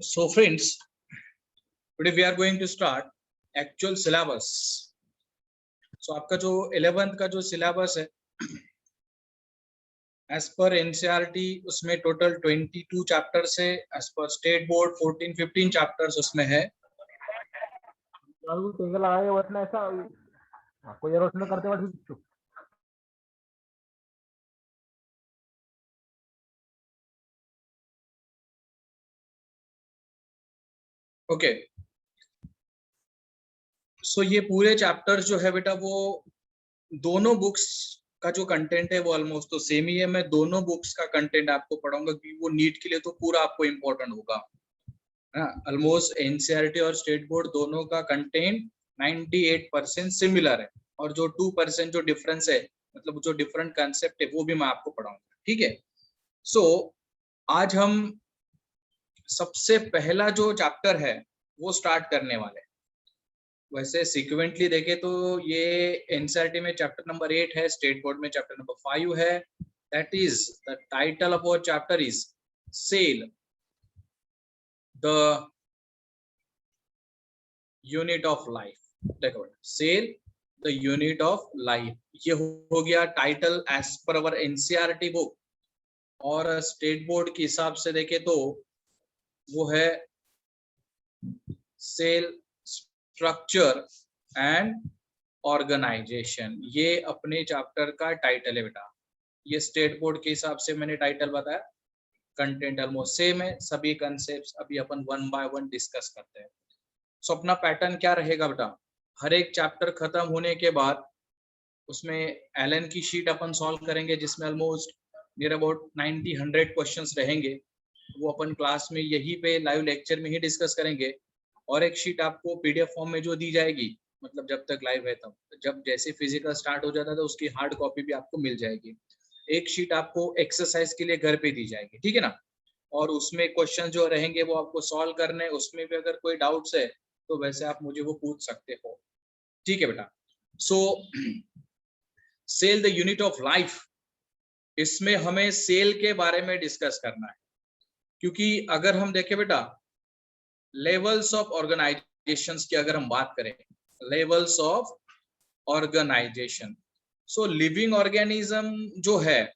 So friends, today we are going to start actual syllabus. So आपका जो 11th का जो syllabus है as per NCERT उसमें टोटल 22 चैप्टर्स है, as per state board 14-15 chapters उसमें है. ओके, सो ये पूरे चैप्टर्स जो है बेटा वो दोनों बुक्स का जो कंटेंट है वो ऑलमोस्ट तो सेम ही है. मैं दोनों बुक्स का कंटेंट आपको पढ़ाऊंगा क्योंकि वो नीट के लिए तो पूरा आपको इम्पोर्टेंट होगा. ऑलमोस्ट एनसीईआरटी और स्टेट बोर्ड दोनों का कंटेंट 98% सिमिलर है और जो 2% जो डिफरेंस है, मतलब जो डिफरेंट कंसेप्ट है वो भी मैं आपको पढ़ाऊंगा. ठीक है. सो आज हम सबसे पहला जो चैप्टर है वो स्टार्ट करने वाले. वैसे सिक्वेंटली देखे तो ये एनसीईआरटी में चैप्टर नंबर 8 है, स्टेट बोर्ड में चैप्टर नंबर 5 है. That is the title of our chapter is cell the unit of life. देखो, cell the unit of life, ये हो गया title as per our NCERT book. और state board के हिसाब से देखे तो वो है सेल स्ट्रक्चर एंड ऑर्गेनाइजेशन. ये अपने चैप्टर का टाइटल है बेटा. ये स्टेट बोर्ड के हिसाब से मैंने टाइटल बताया. कंटेंट ऑलमोस्ट सेम है, सभी कंसेप्ट्स अभी अपन वन बाय वन डिस्कस करते हैं. सो अपना पैटर्न क्या रहेगा बेटा, हर एक चैप्टर खत्म होने के बाद उसमें एलन की शीट अपन सॉल्व करेंगे जिसमें ऑलमोस्ट नियर अबाउट 90-100 क्वेश्चंस रहेंगे. वो अपन क्लास में यहीं पे लाइव लेक्चर में ही डिस्कस करेंगे. और एक शीट आपको पीडीएफ फॉर्म में जो दी जाएगी, मतलब जब तक लाइव है तब, जब जैसे फिजिकल स्टार्ट हो जाता है तो उसकी हार्ड कॉपी भी आपको मिल जाएगी. एक शीट आपको एक्सरसाइज के लिए घर पे दी जाएगी. ठीक है ना. और उसमें क्वेश्चन जो रहेंगे वो आपको सॉल्व करने. उसमें भी अगर कोई डाउट्स है तो वैसे आप मुझे वो पूछ सकते हो. ठीक है बेटा. So cell the unit of life, इसमें हमें सेल के बारे में डिस्कस करना है. क्योंकि अगर हम देखें बेटा लेवल्स ऑफ ऑर्गेनाइजेशंस की अगर हम बात करें, levels of organisation, so living organism जो है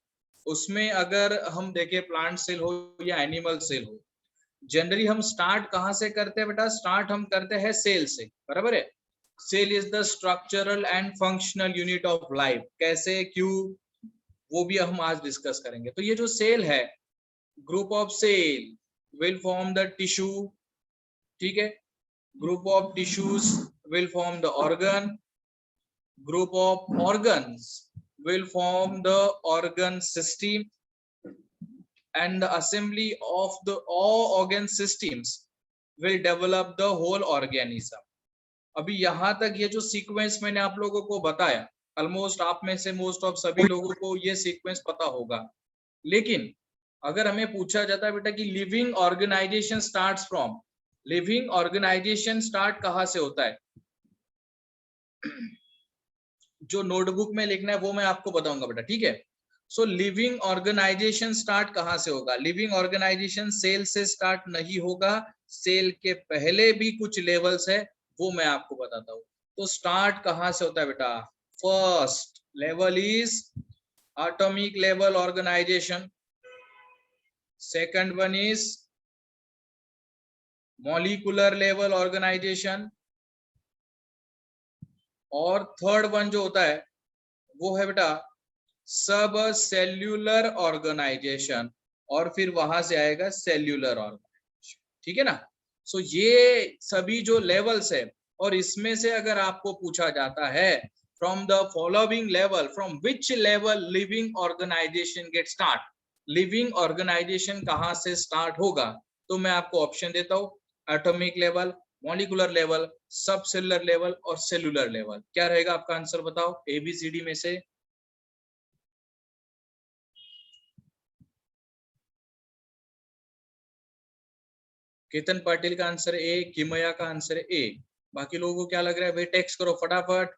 उसमें अगर हम देखें प्लांट सेल हो या एनिमल सेल हो, जनरली हम स्टार्ट कहां से करते हैं बेटा, स्टार्ट हम करते हैं सेल से. बराबर है. Cell is the structural and functional unit of life. कैसे, क्यों, वो भी हम आज डिस्कस करेंगे. तो ये जो सेल है, group of cell will form the tissue. ठीक है. Group of tissues will form the organ. Group of organs will form the organ system, and the assembly of the all organ systems will develop the whole organism. अभी यहां तक ये जो sequence मैंने आप लोगों को बताया, ऑलमोस्ट आप में से मोस्ट ऑफ सभी लोगों को ये सीक्वेंस पता होगा. लेकिन अगर हमें पूछा जाता है बेटा कि living organisation starts from, living organisation start कहां से होता है, जो नोटबुक में लिखना है वो मैं आपको बताऊंगा बेटा. ठीक है. सो लिविंग ऑर्गेनाइजेशन स्टार्ट कहां से होगा, लिविंग ऑर्गेनाइजेशन सेल से स्टार्ट नहीं होगा. सेल के पहले भी कुछ लेवल्स है वो मैं आपको बताता हूं. तो स्टार्ट कहां से होता है बेटा, first level is atomic level organisation. Second one is molecular level organisation. और थर्ड वन जो होता है वो है बेटा सब सेल्यूलर ऑर्गेनाइजेशन, और फिर वहां से आएगा सेल्यूलर ऑर्गेनाइजेशन, ठीक है ना। सो ये सभी जो लेवल्स है, और इसमें से अगर आपको पूछा जाता है from the following level, from which level living organisation get start, living organisation कहाँ से स्टार्ट होगा, तो मैं आपको ऑप्शन देता हूँ, एटॉमिक लेवल, मॉलिकुलर लेवल, सब सेलुलर लेवल और सेलुलर लेवल। क्या रहेगा आपका आंसर बताओ एबीसीडी में से? केतन पाटिल का आंसर ए, किमया का आंसर ए, बाकी लोगों को क्या लग रहा है भाई? टेक्स्ट करो फटाफट।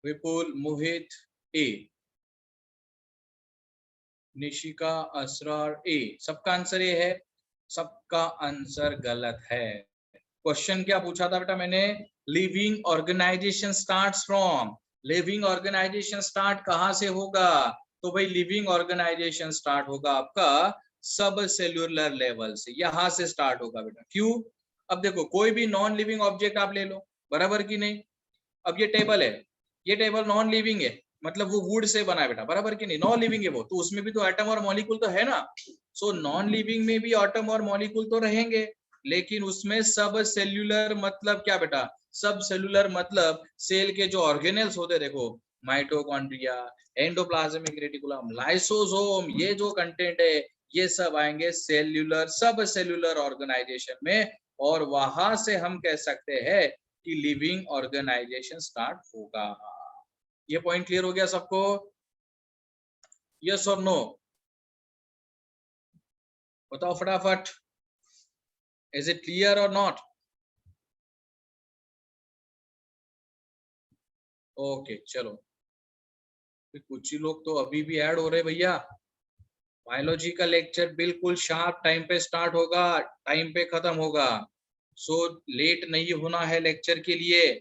विपुल, मोहित ए, निशिका, असरार ए, सबका आंसर ए है। सबका आंसर गलत है। क्वेश्चन क्या पूछा था बेटा मैंने? Living organisation starts from, living organisation start कहां से होगा? तो भाई लिविंग ऑर्गेनाइजेशन स्टार्ट होगा आपका सब सेल्यूलर लेवल से, यहां से स्टार्ट होगा बेटा। क्यों? अब देखो कोई भी नॉन लिविंग ऑब्जेक्ट आप ले लो, बराबर की नहीं। अब ये टेबल है, ये टेबल नॉन लिविंग है, मतलब वो वुड से बना है बेटा, बराबर की नहीं? नॉन लिविंग है वो, तो उसमें भी तो एटम और मॉलिक्यूल तो है ना। सो नॉन लिविंग में भी एटम और मॉलिक्यूल तो रहेंगे, लेकिन उसमें सब सेल्यूलर मतलब क्या बेटा? सब सेल्यूलर मतलब सेल के जो ऑर्गेनेल्स होते हैं, देखो माइटोकॉन्ड्रिया, एंडोप्लाज्मिक रेटिकुलम, लाइसोसोम, ये जो कंटेंट है ये सब आएंगे सेल्यूलर, सब सेल्यूलर ऑर्गेनाइजेशन में, और वहां से हम कह सकते हैं कि लिविंग ऑर्गेनाइजेशन स्टार्ट होगा। ये पॉइंट क्लियर हो गया सबको? यस और नो बताओ फटाफट। इज इट क्लियर और नॉट? ओके चलो, कुछ ही लोग तो अभी भी ऐड हो रहे भैया। बायोलॉजी का लेक्चर बिल्कुल शार्प टाइम पे स्टार्ट होगा, टाइम पे खत्म होगा। सो लेट नहीं होना है लेक्चर के लिए,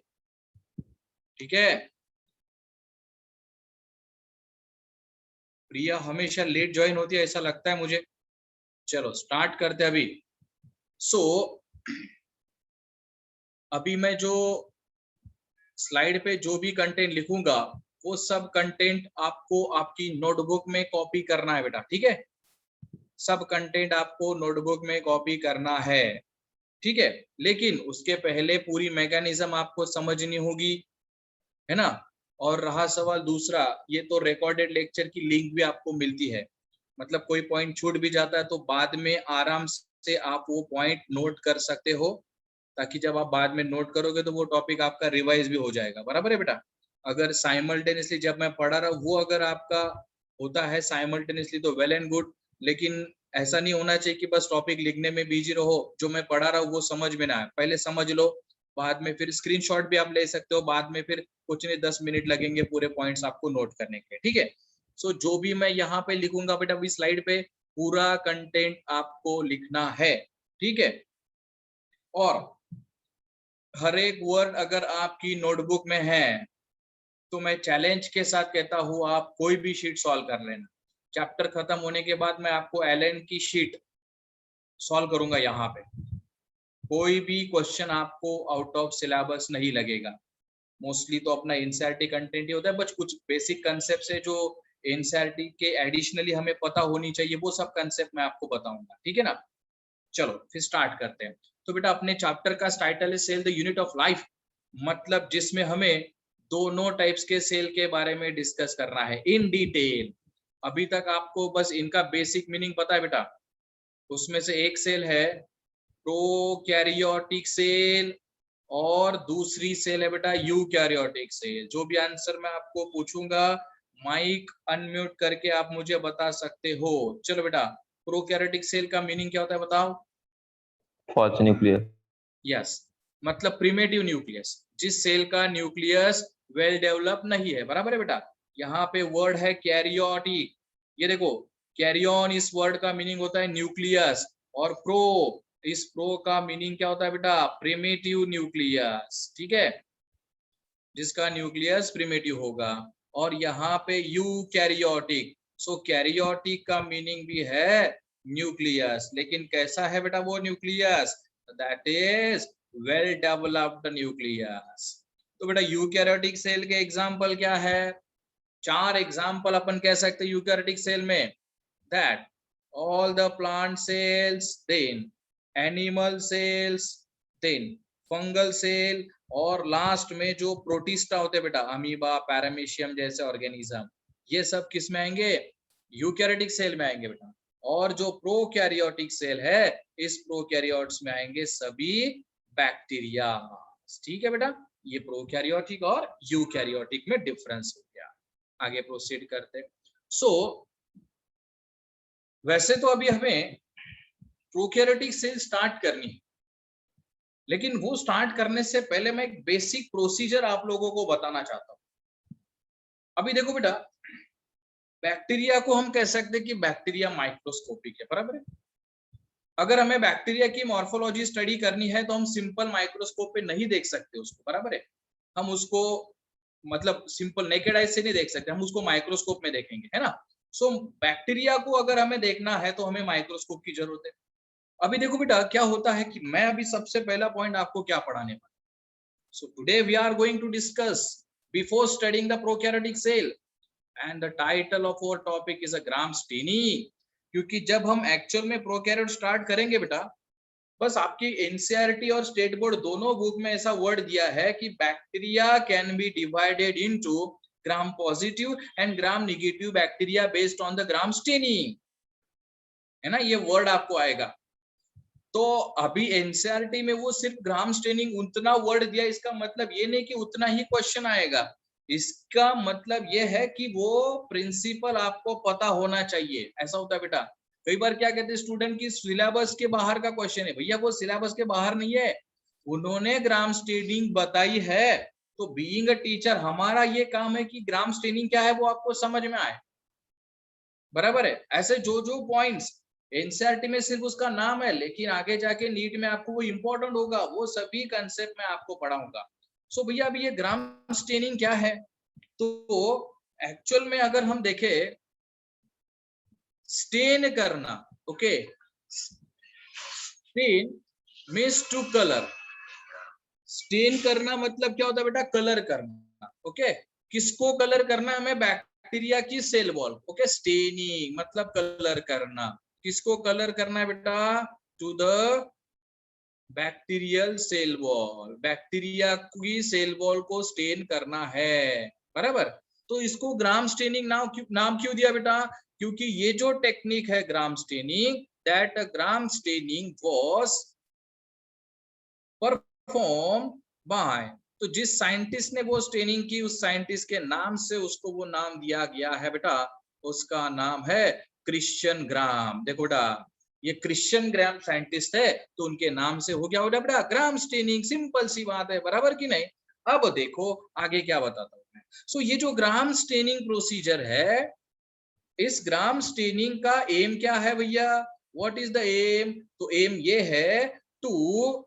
ठीक है? प्रिया हमेशा लेट ज्वाइन होती है ऐसा लगता है मुझे। चलो स्टार्ट करते हैं अभी। सो अभी मैं जो स्लाइड पे जो भी कंटेंट लिखूंगा वो सब कंटेंट आपको आपकी नोटबुक में कॉपी करना है बेटा, ठीक है? सब कंटेंट आपको नोटबुक में कॉपी करना है, ठीक है? लेकिन उसके पहले पूरी मैकेनिज्म आपको समझनी होगी, है ना? और रहा सवाल दूसरा, ये तो रिकॉर्डेड लेक्चर की लिंक भी आपको मिलती है, मतलब कोई पॉइंट छूट भी जाता है तो बाद में आराम से आप वो पॉइंट नोट कर सकते हो, ताकि जब आप बाद में नोट करोगे तो वो टॉपिक आपका रिवाइज भी हो जाएगा, बराबर है बेटा? अगर साइमल्टेनियसली जब मैं पढ़ा रहा हूँ वो अगर आपका होता है साइमल्टेनियसली तो वेल एंड गुड, लेकिन ऐसा नहीं होना चाहिए कि बस टॉपिक लिखने में बिजी रहो, जो मैं पढ़ा रहा हूँ वो समझ में ना आए। पहले समझ लो, बाद में फिर स्क्रीनशॉट भी आप ले सकते हो, बाद में फिर कुछ नहीं 10 मिनट लगेंगे पूरे पॉइंट्स आपको नोट करने के, ठीक है? सो जो भी मैं यहाँ पे लिखूंगा बेटा अभी स्लाइड पे पूरा कंटेंट आपको लिखना है, ठीक है? और हर एक वर्ड अगर आपकी नोटबुक में है तो मैं चैलेंज के साथ कहता हूँ आप कोई भी शीट सॉल्व कर लेना। चैप्टर खत्म होने के बाद मैं आपको एलन की शीट सॉल्व करूंगा, यहाँ पे कोई भी क्वेश्चन आपको आउट ऑफ सिलेबस नहीं लगेगा। मोस्टली तो अपना एनसीईआरटी कंटेंट ही होता है, बस कुछ बेसिक कंसेप्ट है जो एनसीईआरटी के एडिशनली हमें पता होनी चाहिए, वो सब कंसेप्ट मैं आपको बताऊंगा, ठीक है ना? चलो फिर स्टार्ट करते हैं। तो बेटा अपने चैप्टर का टाइटल है cell the unit of life, मतलब जिसमें हमें दोनों टाइप्स के सेल के बारे में डिस्कस करना है इन डिटेल। अभी तक आपको बस इनका बेसिक मीनिंग पता है बेटा। उसमें से एक सेल है प्रोकैरियोटिक सेल और दूसरी सेल है बेटा यूकैरियोटिक सेल। जो भी आंसर मैं आपको पूछूंगा माइक अनम्यूट करके आप मुझे बता सकते हो। चलो बेटा, प्रोकैरियोटिक सेल का मीनिंग क्या होता है बताओ? False nucleus. यस, मतलब प्रिमिटिव न्यूक्लियस, जिस सेल का न्यूक्लियस वेल डेवलप नहीं है, बराबर है बेटा? यहाँ पे वर्ड है कैरियोटिक, ये देखो कैरियन इस वर्ड का मीनिंग होता है न्यूक्लियस, और प्रो, इस प्रो का मीनिंग क्या होता है बेटा? प्रिमिटिव न्यूक्लियस, ठीक है? जिसका न्यूक्लियस प्रिमिटिव होगा। और यहाँ पे यूकैरियोटिक, सो कैरियोटिक का मीनिंग भी है न्यूक्लियस, लेकिन कैसा है बेटा वो nucleus? That is well developed nucleus. तो बेटा यूकैरियोटिक सेल के एग्जाम्पल क्या है? 4 एग्जाम्पल अपन कह सकते हैं यूकैरियोटिक सेल में, that all the plant cells, then animal cells, then fungal cell, और लास्ट में जो प्रोटिस्टा होते हैं बेटा, अमीबा, पैरामीशियम जैसे ऑर्गेनिज्म, ये सब किस में आएंगे? यूकैरियोटिक सेल में आएंगे बेटा। और जो प्रोकैरियोटिक सेल है, इस प्रोकैरियोट्स में आएंगे सभी बैक्टीरिया। ठीक है बेटा, ये प्रोकैरियोटिक और यूकैरियोटिक में डिफरेंस हो गया। आगे प्रोसीड करते। सो वैसे तो अभी हमें प्रोकैरियोटिक सेल स्टार्ट करनी है, लेकिन वो स्टार्ट करने से पहले मैं एक बेसिक प्रोसीजर आप लोगों को बताना चाहता हूं। अभी देखो बेटा, बैक्टीरिया को हम कह सकते हैं कि बैक्टीरिया माइक्रोस्कोपिक है, बराबर है। अगर हमें बैक्टीरिया की मॉर्फोलॉजी स्टडी करनी है तो हम सिंपल माइक्रोस्कोप पे नहीं देख सकते उसको, बराबर है। हम उसको मतलब सिंपल नेकेड आई से नहीं देख सकते, हम उसको माइक्रोस्कोप में देखेंगे, है ना। सो बैक्टीरिया को अगर हमें देखना है तो हमें माइक्रोस्कोप की जरूरत है। अभी देखो बेटा क्या होता है कि मैं अभी सबसे पहला पॉइंट आपको क्या पढ़ाने वाला। So today we are going to discuss before studying the prokaryotic cell, and the title of our topic is a gram staining. क्योंकि जब हम एक्चुअल में प्रोकैरियोट स्टार्ट करेंगे बेटा, बस आपकी एनसीईआरटी और स्टेट बोर्ड दोनों बुक में ऐसा वर्ड दिया है कि bacteria can be divided into gram positive and gram negative bacteria based on the gram staining, है ना, ये वर्ड आपको आएगा। तो अभी एनसीईआरटी में वो सिर्फ ग्राम स्टेनिंग उतना वर्ड दिया, इसका मतलब ये नहीं कि उतना ही क्वेश्चन आएगा। इसका मतलब ये है कि वो प्रिंसिपल आपको पता होना चाहिए। ऐसा होता है बेटा, कई बार क्या कहते हैं स्टूडेंट की सिलेबस के बाहर का क्वेश्चन है। भैया वो सिलेबस के बाहर नहीं है, उन्होंने ग्राम स्टेनिंग बताई है, तो बीइंग अ टीचर हमारा ये काम है कि ग्राम स्टेनिंग क्या है वो आपको समझ में आए, बराबर है। ऐसे जो जो पॉइंट्स एनसीईआरटी में सिर्फ उसका नाम है, लेकिन आगे जाके नीट में आपको वो इंपॉर्टेंट होगा, वो सभी कंसेप्ट में आपको पढ़ाऊंगा। सो भैया अभी ये ग्राम स्टेनिंग क्या है? तो एक्चुअल में अगर हम देखें, स्टेन करना, okay, stain means to colour. Stain करना मतलब क्या होता है बेटा? कलर करना, ओके। किसको कलर करना है हमें? बैक्टीरिया की सेल वॉल, ओके। स्टेनिंग मतलब कलर करना। किसको कलर करना है बेटा? To the bacterial cell wall, bacteria की सेल वॉल को स्टेन करना है, बराबर। तो इसको ग्राम स्टेनिंग नाम क्यों दिया बेटा? क्योंकि ये जो टेक्निक है gram staining, that gram staining was perform by, तो जिस साइंटिस्ट ने वो स्टेनिंग की उस साइंटिस्ट के नाम से उसको वो नाम दिया गया है बेटा, उसका नाम है क्रिश्चियन ग्राम। देखो बेटा, ये क्रिश्चियन ग्राम साइंटिस्ट है तो उनके नाम से हो गया बेटा ग्राम स्टेनिंग। सिंपल सी बात है, बराबर की नहीं। अब देखो आगे क्या बताता हूं मैं। सो ये जो ग्राम स्टेनिंग प्रोसीजर है, इस ग्राम स्टेनिंग का एम क्या है भैया? What is the M? तो एम ये है टू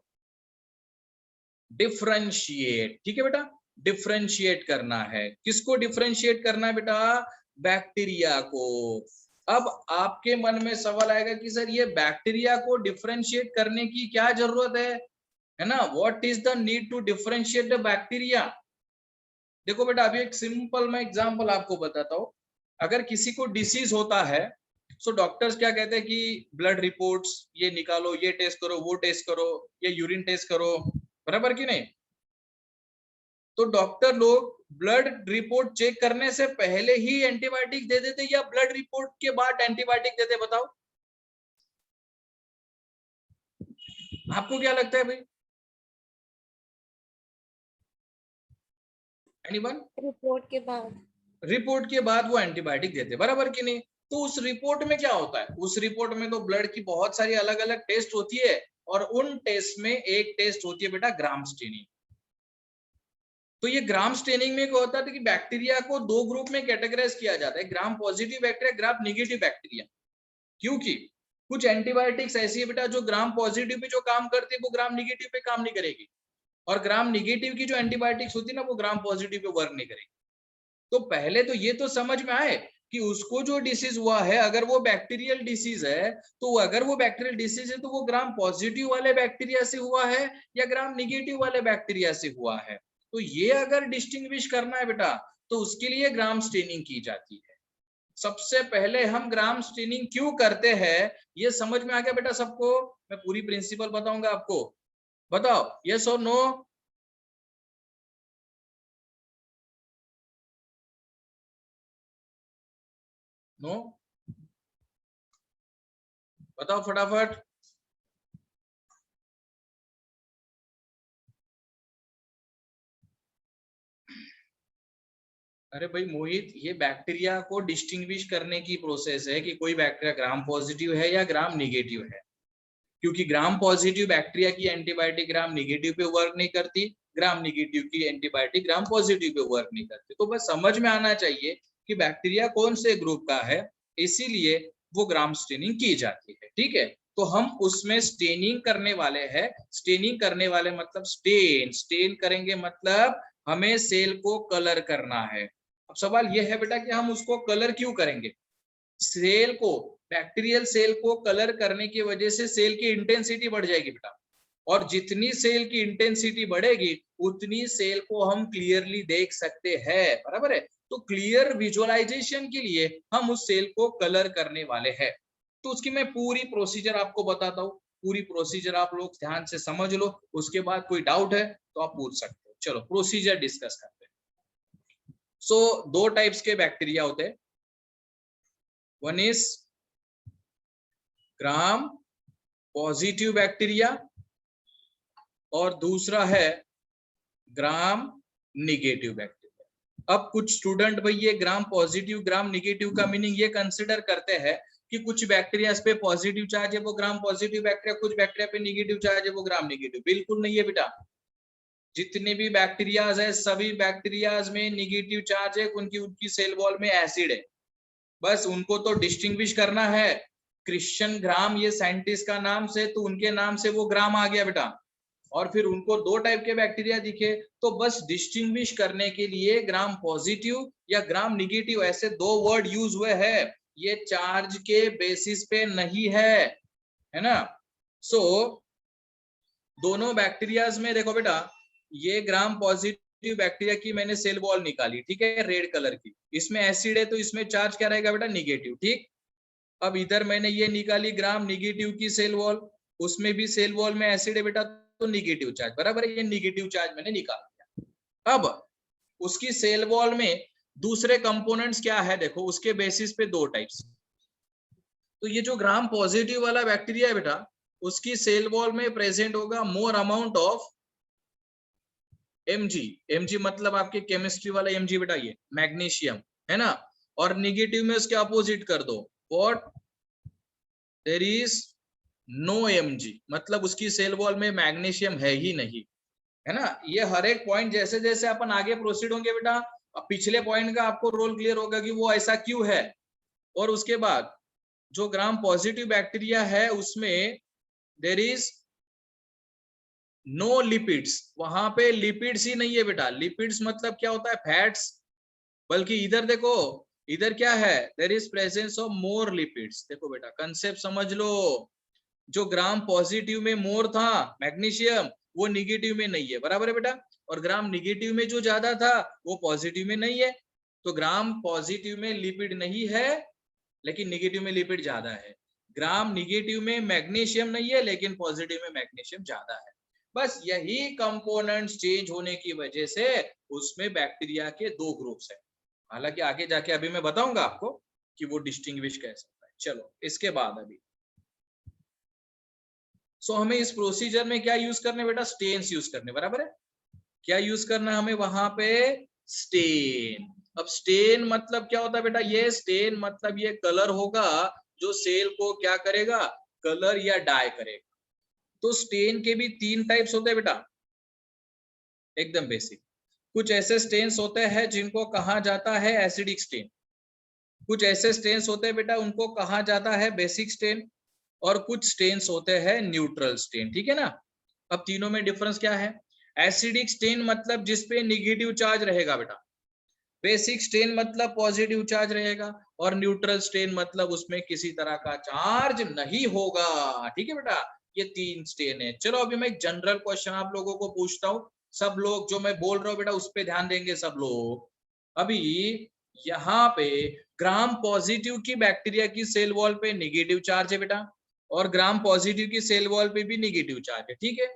डिफरेंशिएट, ठीक है बेटा, डिफरेंशिएट करना है। किसको डिफरेंशिएट करना है बेटा? बैक्टीरिया को। अब आपके मन में सवाल आएगा कि सर ये बैक्टीरिया को डिफरेंशिएट करने की क्या जरूरत है ना, what is the need to differentiate the bacteria. देखो बेटा अभी एक सिंपल मैं एग्जांपल आपको बताता हूं। अगर किसी को डिसीज होता है, सो डॉक्टर्स क्या कहते हैं कि ब्लड रिपोर्ट्स ये निकालो, ये टेस्ट करो, वो टेस्ट करो, ये यूरिन टेस्ट करो, बराबर की नहीं। तो डॉक्टर लोग ब्लड रिपोर्ट चेक करने से पहले ही एंटीबायोटिक दे देते या ब्लड रिपोर्ट के बाद एंटीबायोटिक देते? बताओ आपको क्या लगता है भाई? एनीवन? रिपोर्ट के बाद वो एंटीबायोटिक देते, बराबर की नहीं। तो उस रिपोर्ट में क्या होता है? उस रिपोर्ट में तो ब्लड की बहुत सारी अलग अलग टेस्ट होती है, और उन टेस्ट में एक टेस्ट होती है बेटा ग्राम स्टेनिंग। तो ये ग्राम स्टेनिंग में क्या होता है कि बैक्टीरिया को दो ग्रुप में कैटेगराइज किया जाता है, ग्राम positive bacteria, gram negative bacteria. क्योंकि कुछ एंटीबायोटिक्स ऐसी है बेटा जो ग्राम पॉजिटिव पे जो काम करती है वो ग्राम नेगेटिव पे काम नहीं करेगी, और ग्राम नेगेटिव की जो एंटीबायोटिक्स होती है ना वो ग्राम पॉजिटिव पे वर्क नहीं करेगी। तो पहले तो ये तो समझ में आए कि उसको जो डिसीज हुआ है, अगर वो बैक्टीरियल डिसीज है, तो अगर वो बैक्टीरियल डिसीज है तो वो ग्राम पॉजिटिव वाले बैक्टीरिया से हुआ है या ग्राम नेगेटिव वाले बैक्टीरिया से हुआ है। तो ये अगर डिस्टिंग्विश करना है बेटा तो उसके लिए ग्राम स्टेनिंग की जाती है। सबसे पहले हम ग्राम स्टेनिंग क्यों करते हैं ये समझ में आ गया बेटा सबको? मैं पूरी प्रिंसिपल बताऊंगा आपको, बताओ यस और नो। नो बताओ फटाफट। अरे भाई मोहित, ये बैक्टीरिया को डिस्टिंग्विश करने की प्रोसेस है कि कोई बैक्टीरिया ग्राम पॉजिटिव है या ग्राम निगेटिव है। क्योंकि ग्राम पॉजिटिव बैक्टीरिया की एंटीबायोटिक ग्राम निगेटिव पे वर्क नहीं करती, ग्राम निगेटिव की antibiotic gram positive pay work नहीं करती। तो बस समझ में आना चाहिए कि बैक्टीरिया कौन से ग्रुप का है, इसीलिए वो ग्राम स्टेनिंग की जाती है। ठीक है, तो हम उसमें स्टेनिंग करने वाले हैं। स्टेनिंग करने वाले मतलब स्टेन करेंगे, मतलब हमें सेल को कलर करना है। अब सवाल यह है बेटा कि हम उसको कलर क्यों करेंगे? सेल को, बैक्टीरियल सेल को कलर करने की वजह से सेल की इंटेंसिटी बढ़ जाएगी बेटा, और जितनी सेल की इंटेंसिटी बढ़ेगी उतनी सेल को हम क्लियरली देख सकते हैं, बराबर है। तो क्लियर विजुअलाइजेशन के लिए हम उस सेल को कलर करने वाले हैं। तो उसकी मैं पूरी प्रोसीजर आपको बताता हूँ, पूरी प्रोसीजर आप लोग ध्यान से समझ लो, उसके बाद कोई डाउट है तो आप पूछ सकते हो। चलो प्रोसीजर डिस्कस करते हैं। सो दो टाइप्स के बैक्टीरिया होते हैं, one is gram positive bacteria और दूसरा है ग्राम निगेटिव बैक्टीरिया। अब कुछ स्टूडेंट भाई ये ग्राम पॉजिटिव ग्राम निगेटिव का मीनिंग ये कंसिडर करते हैं कि कुछ बैक्टीरिया पे पॉजिटिव चार्ज है वो ग्राम पॉजिटिव बैक्टीरिया, कुछ बैक्टीरिया पे निगेटिव चार्ज है वो ग्राम निगेटिव। बिल्कुल नहीं है बेटा, जितने भी बैक्टीरियाज है सभी बैक्टीरियाज में निगेटिव चार्ज है, उनकी उनकी सेल वॉल में एसिड है। बस उनको तो डिस्टिंग्विश करना है। क्रिश्चियन ग्राम ये साइंटिस्ट का नाम से, तो उनके नाम से वो ग्राम आ गया बेटा। और फिर उनको दो टाइप के बैक्टीरिया दिखे तो बस डिस्टिंग्विश करने के लिए ग्राम पॉजिटिव या ग्राम निगेटिव ऐसे दो वर्ड यूज हुए हैं। ये चार्ज के बेसिस पे नहीं है ना। सो दोनों बैक्टीरियाज में देखो बेटा, ये ग्राम पॉजिटिव बैक्टीरिया की मैंने सेल वॉल निकाली, ठीक है, रेड कलर की, इसमें एसिड है तो इसमें चार्ज क्या रहेगा बेटा? निगेटिव। ठीक, अब इधर मैंने ये निकाली ग्राम निगेटिव की सेल वॉल, उसमें भी सेल वॉल में एसिड है बेटा तो निगेटिव चार्ज, बराबर है, ये निगेटिव चार्ज मैंने निकाल दिया। अब उसकी सेल वॉल में दूसरे कंपोनेंट्स क्या है देखो, उसके बेसिस पे दो टाइप्स। तो ये जो ग्राम पॉजिटिव वाला बैक्टीरिया है बेटा, उसकी सेल वॉल में प्रेजेंट होगा more amount of Mg। Mg मतलब आपके केमिस्ट्री वाला Mg बेटा, ये मैग्नीशियम है ना। और निगेटिव में उसके अपोजिट कर दो, what? There is no Mg, मतलब उसकी सेल वॉल में मैग्नीशियम है ही नहीं, है ना। ये हर एक पॉइंट जैसे जैसे अपन आगे प्रोसीड होंगे बेटा, पिछले पॉइंट का आपको रोल क्लियर होगा कि वो ऐसा क्यों है। और उसके बाद जो ग्राम पॉजिटिव बैक्टीरिया है उसमें देयर इज नो लिपिड्स, वहां पे लिपिड्स ही नहीं है बेटा। लिपिड्स मतलब क्या होता है? फैट्स। बल्कि इधर देखो, इधर क्या है? There is presence of more lipids. देखो बेटा कंसेप्ट समझ लो, जो ग्राम पॉजिटिव में मोर था मैग्नीशियम, वो निगेटिव में नहीं है, बराबर है बेटा। और ग्राम निगेटिव में जो ज्यादा था वो पॉजिटिव में नहीं है। तो ग्राम पॉजिटिव में लिपिड नहीं है लेकिन निगेटिव में लिपिड ज्यादा है। ग्राम निगेटिव में मैग्नीशियम नहीं है लेकिन पॉजिटिव में मैग्नीशियम ज्यादा है। बस यही कंपोनेंट्स चेंज होने की वजह से उसमें बैक्टीरिया के दो ग्रुप्स है। हालांकि आगे जाके अभी मैं बताऊंगा आपको कि वो डिस्टिंग्विश कैसे होता है। चलो इसके बाद अभी हमें इस प्रोसीजर में क्या यूज करने बेटा? स्टेन्स यूज करने, बराबर है। क्या यूज करना हमें वहां पे? स्टेन। अब स्टेन मतलब क्या होता है बेटा? ये स्टेन मतलब ये कलर होगा जो सेल को क्या करेगा? कलर या डाई करेगा। तो स्टेन के भी तीन टाइप्स होते हैं बेटा, एकदम बेसिक। कुछ ऐसे स्टेन्स होते हैं जिनको कहा जाता है एसिडिक स्टेन, कुछ ऐसे स्टेन्स होते हैं बेटा उनको कहा जाता है बेसिक स्टेन, और कुछ स्टेन्स होते हैं न्यूट्रल स्टेन, ठीक है ना। अब तीनों में डिफरेंस क्या है? एसिडिक स्टेन मतलब जिसपे निगेटिव चार्ज रहेगा बेटा, बेसिक स्टेन मतलब पॉजिटिव चार्ज रहेगा, और न्यूट्रल स्टेन मतलब उसमें किसी तरह का चार्ज नहीं होगा, ठीक है बेटा। ये तीन स्टेन है। चलो अभी मैं एक जनरल क्वेश्चन आप लोगों को पूछता हूँ, सब लोग जो मैं बोल रहा हूँ बेटा उस पे ध्यान देंगे सब लोग। अभी यहाँ पे ग्राम पॉजिटिव की बैक्टीरिया की सेल वॉल पे निगेटिव चार्ज है बेटा, और ग्राम पॉजिटिव की सेल वॉल पे भी निगेटिव चार्ज है, ठीक है।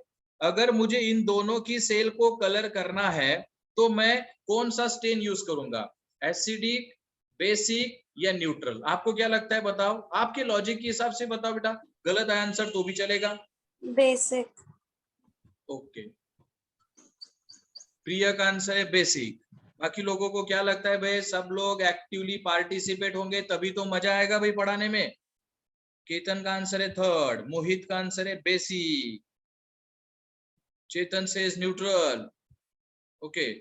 अगर मुझे इन दोनों की सेल को कलर करना है तो मैं कौन सा स्टेन यूज करूंगा, एसिडिक, बेसिक या न्यूट्रल? आपको क्या लगता है बताओ, आपके लॉजिक के हिसाब से बताओ बेटा, गलत आंसर तो भी चलेगा। बेसिक। ओके, प्रिया का आंसर है बेसिक। बाकी लोगों को क्या लगता है भाई, सब लोग एक्टिवली पार्टिसिपेट होंगे तभी तो मजा आएगा भाई पढ़ाने में। केतन का आंसर है थर्ड, मोहित का आंसर है बेसिक, चेतन से इज न्यूट्रल। ओके,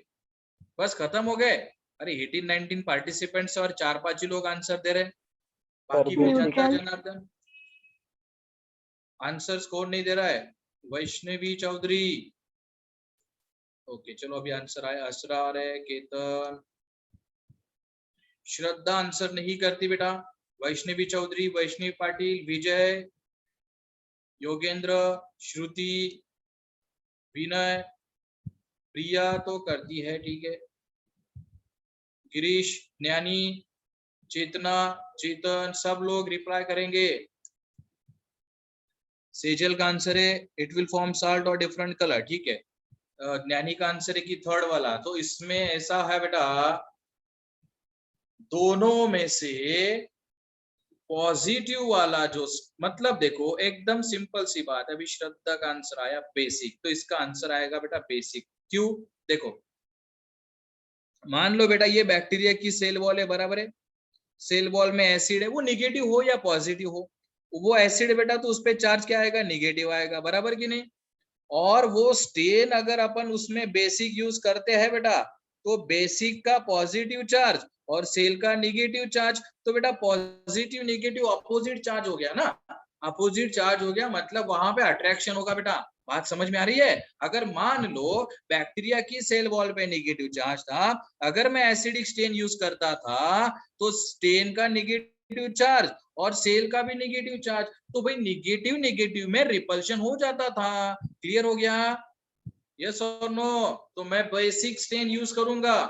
बस खत्म हो गए। अरे 18-19 पार्टिसिपेंट्स और 4-5 ही लोग आंसर दे रहे, बाकी भी जनता जनार्दन आंसर स्कोर नहीं दे रहा है। वैष्णवी चौधरी, ओके चलो अभी आंसर आया, असरार है, केतन, श्रद्धा आंसर नहीं करती बेटा, वैष्णवी चौधरी, वैष्णवी पाटिल, विजय, योगेंद्र, श्रुति, विनय, प्रिया तो करती है, ठीक है, गिरीश, ज्ञानी, चेतना, चेतन, सब लोग रिप्लाई करेंगे। सेजल का आंसर है इट विल फॉर्म साल्ट और डिफरेंट कलर, ठीक है। ज्ञानी का आंसर है कि थर्ड वाला। तो इसमें ऐसा है बेटा, दोनों में से पॉजिटिव वाला जो, मतलब देखो एकदम सिंपल सी बात है, अभी श्रद्धा का आंसर आया बेसिक, तो इसका आंसर आएगा बेटा बेसिक। क्यों? देखो मान लो बेटा ये बैक्टीरिया की सेल वॉल है, बराबर है, सेल वॉल में एसिड है, वो निगेटिव हो या पॉजिटिव हो, वो एसिड बेटा तो उस पर चार्ज क्या आएगा, निगेटिव आएगा, बराबर कि नहीं। और वो स्टेन अगर अपन उसमें बेसिक यूज करते हैं बेटा, तो बेसिक का पॉजिटिव चार्ज और सेल का निगेटिव चार्ज, तो बेटा पॉजिटिव निगेटिव अपोजिट चार्ज हो गया ना, अपोजिट चार्ज हो गया, मतलब वहां पे अट्रैक्शन होगा बेटा। बात समझ में आ रही है? अगर मान लो बैक्टीरिया की सेल वॉल पे निगेटिव चार्ज था, अगर मैं एसिडिक स्टेन यूज करता था तो स्टेन का निगेटिव चार्ज और सेल का भी निगेटिव चार्ज, तो भाई निगेटिव निगेटिव में रिपल्शन हो जाता था। क्लियर हो गया? यस और नो? तो मैं बेसिक स्टेन यूज करूंगा।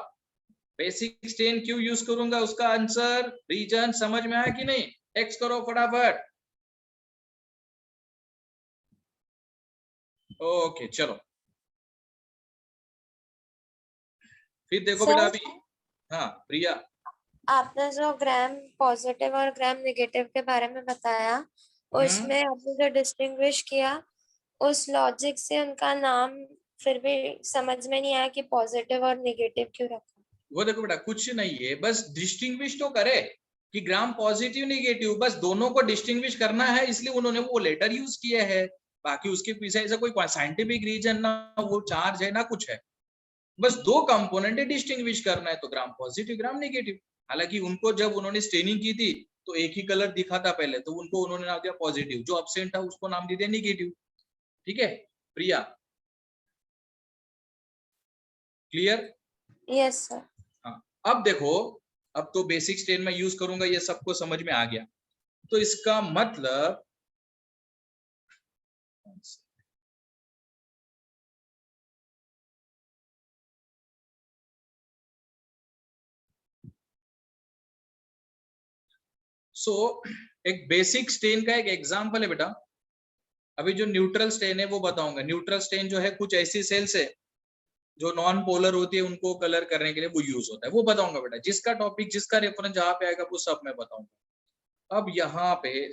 बेसिक स्टेन क्यों यूज करूंगा, उसका आंसर रीजन समझ में आया कि नहीं? टेक्स्ट करो फटाफट। ओके चलो, फिर देखो बेटा अभी, हाँ प्रिया, आपने जो ग्राम पॉजिटिव और ग्राम नेगेटिव के बारे में बताया, उसमें आपने जो डिस्टिंग्विश किया, उस लॉजिक से उनका नाम फिर भी समझ में नहीं आया कि पॉजिटिव और नेगेटिव क्यों रखा। वो देखो बेटा कुछ नहीं है, बस डिस्टिंग्विश तो करे कि ग्राम पॉजिटिव नेगेटिव, बस दोनों को डिस्टिंग्विश करना है, इसलिए उन्होंने वो लेटर यूज किया है। बाकी उसके पीछे ऐसा कोई साइंटिफिक रीजन ना वो चार्ज है ना कुछ है, बस दो कंपोनेंट डिस्टिंग्विश करना है, तो ग्राम पॉजिटिव ग्राम नेगेटिव। हालांकि उनको जब उन्होंने स्टेनिंग की थी तो एक ही कलर दिखा था पहले, तो उनको उन्होंने नाम दिया पॉजिटिव, जो एब्सेंट था उसको नाम दे दिया नेगेटिव। ठीक है प्रिया, क्लियर? Yes sir. हाँ, अब देखो, अब तो बेसिक स्टेन में यूज करूंगा, ये सबको समझ में आ गया। तो इसका मतलब एक बेसिक स्टेन का एक एग्जांपल है बेटा, अभी जो न्यूट्रल स्टेन है वो बताऊंगा। न्यूट्रल स्टेन जो है कुछ ऐसी सेल्स है जो नॉन पोलर होती है, उनको कलर करने के लिए वो यूज होता है, वो बताऊंगा बेटा। जिसका टॉपिक जिसका रेफरेंस जहां पे आएगा वो सब मैं बताऊंगा। अब यहाँ पे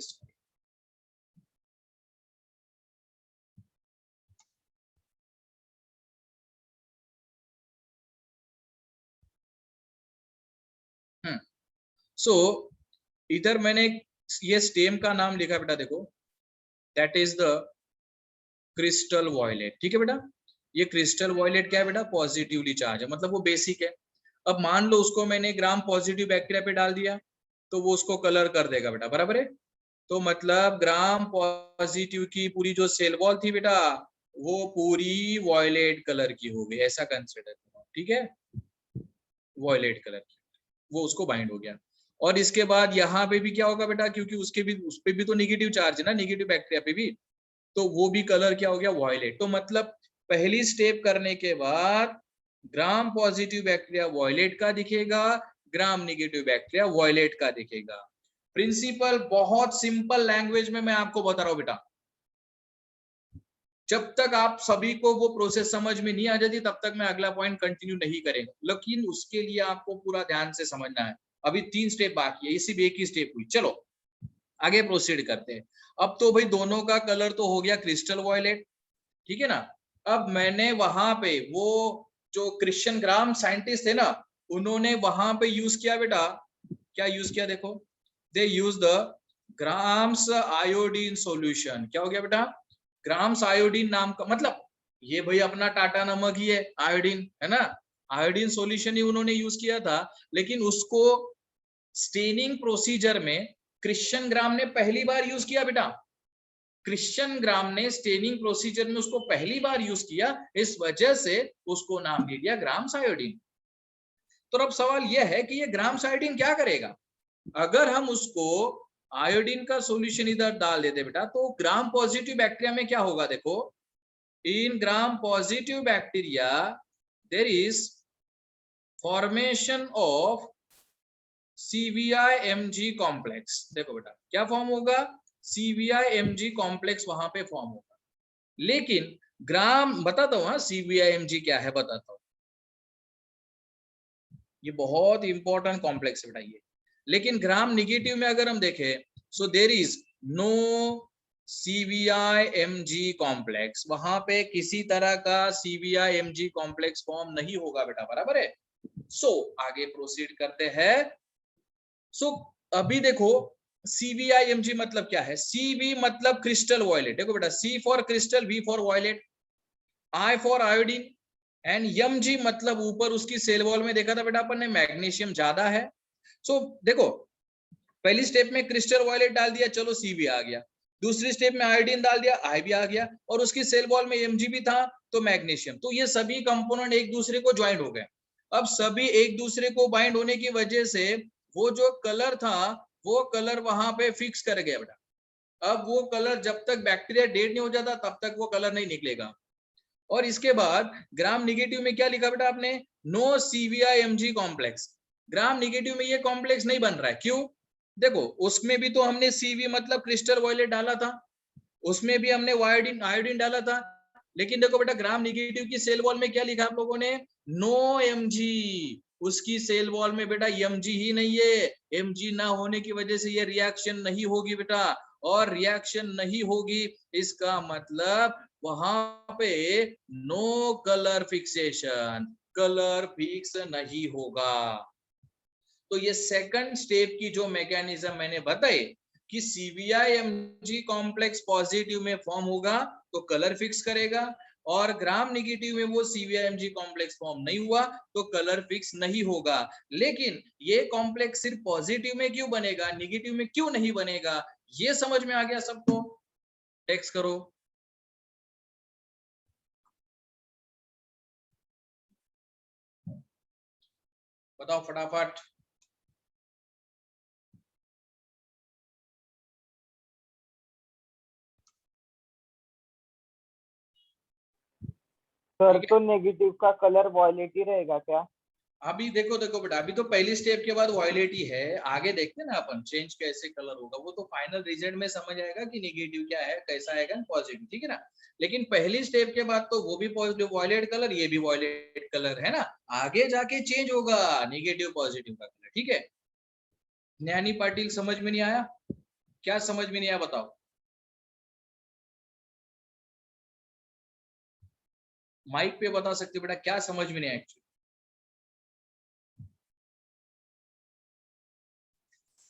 इधर मैंने ये स्टेम का नाम लिखा बेटा, देखो that is the crystal violet. ठीक है बेटा, ये क्रिस्टल वॉयलेट क्या है बेटा, पॉजिटिवली चार्ज है, मतलब वो बेसिक है। अब मान लो उसको मैंने ग्राम पॉजिटिव बैक्टीरिया पे डाल दिया तो वो उसको कलर कर देगा बेटा, बराबर है। तो मतलब ग्राम पॉजिटिव की पूरी जो सेल वॉल थी बेटा, वो पूरी वॉयलेट कलर की हो गई, ऐसा कंसिडर करो। ठीक है, वॉयलेट कलर की, वो उसको बाइंड हो गया। और इसके बाद यहाँ पे भी क्या होगा बेटा, क्योंकि उसके भी उस पे भी तो निगेटिव चार्ज है ना, निगेटिव बैक्टीरिया पे भी, तो वो भी कलर क्या हो गया, वॉयलेट। तो मतलब पहली स्टेप करने के बाद ग्राम पॉजिटिव बैक्टीरिया वॉयलेट का दिखेगा, ग्राम निगेटिव बैक्टीरिया वॉयलेट का दिखेगा। प्रिंसिपल बहुत सिंपल लैंग्वेज में मैं आपको बता रहा हूं बेटा। जब तक आप सभी को वो प्रोसेस समझ में नहीं आ जाती तब तक मैं अगला पॉइंट कंटिन्यू नहीं करेंगे, लेकिन उसके लिए आपको पूरा ध्यान से समझना है। अभी 3 स्टेप बाकी है, सिर्फ एक ही स्टेप हुई। चलो आगे प्रोसीड करते हैं। अब तो भाई दोनों का कलर तो हो गया क्रिस्टल वॉयलेट, ठीक है ना। अब मैंने वहां पे वो जो क्रिश्चियन ग्राम साइंटिस्ट थे ना, उन्होंने वहां पे यूज किया बेटा, क्या यूज किया देखो, they use the gram's iodine solution. क्या हो गया बेटा, ग्राम्स आयोडीन नाम का मतलब ये भाई अपना टाटा नमक ही है, आयोडीन है ना, आयोडीन सॉल्यूशन ही उन्होंने यूज किया था। लेकिन उसको स्टेनिंग प्रोसीजर में क्रिश्चियन ग्राम ने पहली बार यूज किया बेटा, क्रिश्चियन ग्राम ने स्टेनिंग प्रोसीजर में उसको पहली बार यूज किया, इस वजह से उसको नाम दे दिया ग्राम्स आयोडीन। तो अब सवाल यह है कि ये ग्राम्स आयोडीन क्या करेगा। अगर हम उसको आयोडीन का सॉल्यूशन इधर डाल देते बेटा, तो ग्राम पॉजिटिव बैक्टीरिया में क्या होगा देखो, in gram positive bacteria there is formation of CVI-Mg complex. देखो बेटा क्या फॉर्म होगा, CVI-Mg कॉम्प्लेक्स वहां पे फॉर्म होगा। लेकिन ग्राम बताता हूं, CVI-Mg क्या है बताता हूं, ये बहुत इंपॉर्टेंट कॉम्प्लेक्स है बेटा ये। लेकिन ग्राम निगेटिव में अगर हम देखें, so there is no CVI-Mg complex, वहां पे किसी तरह का CVI-Mg कॉम्प्लेक्स फॉर्म नहीं होगा बेटा, बराबर है। सो आगे प्रोसीड करते हैं। सो अभी देखो CVI-Mg मतलब क्या है, CV मतलब क्रिस्टल वॉयलेट। देखो बेटा, C for crystal, V for violet, I for iodine and Mg मतलब ऊपर उसकी सेल वॉल में देखा था बेटा अपन ने, मैग्नीशियम ज्यादा है। सो देखो पहली स्टेप में क्रिस्टल वॉयलेट डाल दिया, चलो CV आ गया। दूसरी स्टेप में आयोडीन डाल दिया, I भी आ गया, और उसकी सेल वॉल में Mg भी था तो मैग्नीशियम। तो ये सभी कंपोनेंट एक दूसरे को ज्वाइंट हो गए। अब सभी एक दूसरे को बाइंड होने की वजह से वो जो कलर था वो कलर वहां पे फिक्स कर गया बेटा। अब वो कलर जब तक बैक्टीरिया डेड नहीं हो जाता तब तक वो कलर नहीं निकलेगा। और इसके बाद ग्राम निगेटिव में क्या लिखा बेटा आपने, नो CVI-Mg कॉम्प्लेक्स। ग्राम निगेटिव में ये कॉम्प्लेक्स नहीं बन रहा है, क्यों, देखो उसमें भी तो हमने CV मतलब क्रिस्टल वॉयलेट डाला था, उसमें भी हमने आयोडीन डाला था। लेकिन देखो बेटा ग्राम निगेटिव की सेल वॉल में क्या लिखा आप लोगों ने, नो Mg। उसकी सेल वॉल में बेटा Mg ही नहीं है, Mg ना होने की वजह से ये रिएक्शन नहीं होगी बेटा, और रिएक्शन नहीं होगी इसका मतलब वहां पे no colour fixation, colour fix नहीं होगा। तो ये सेकंड स्टेप की जो मैकेनिज्म मैंने बताई कि CVI-Mg कॉम्प्लेक्स पॉजिटिव में फॉर्म होगा तो कलर फिक्स करेगा, और ग्राम निगेटिव में वो CVI-Mg कॉम्प्लेक्स फॉर्म नहीं हुआ तो कलर फिक्स नहीं होगा। लेकिन ये कॉम्प्लेक्स सिर्फ पॉजिटिव में क्यों बनेगा, निगेटिव में क्यों नहीं बनेगा, ये समझ में आ गया सबको। टेक्स्ट करो, बताओ फटाफट। सर तो नेगेटिव का कलर वॉयलेट ही रहेगा क्या? अभी देखो देखो बेटा, अभी तो पहली स्टेप के बाद वॉयलेट ही है, आगे देखते हैं ना अपन चेंज कैसे कलर होगा, वो तो फाइनल रिजल्ट में समझ आएगा कि नेगेटिव क्या है, कैसा आएगा पॉजिटिव, ठीक है ना। लेकिन पहली स्टेप के बाद तो वो भी पॉजिटिव वॉयलेट कलर, ये भी वॉयलेट कलर है ना, आगे जाके चेंज होगा निगेटिव पॉजिटिव का कलर, ठीक है। ज्ञानी पाटिल समझ में नहीं आया, क्या समझ में नहीं आया बताओ, माइक पे बता सकते बेटा क्या समझ में नहीं आया एक्चुअली।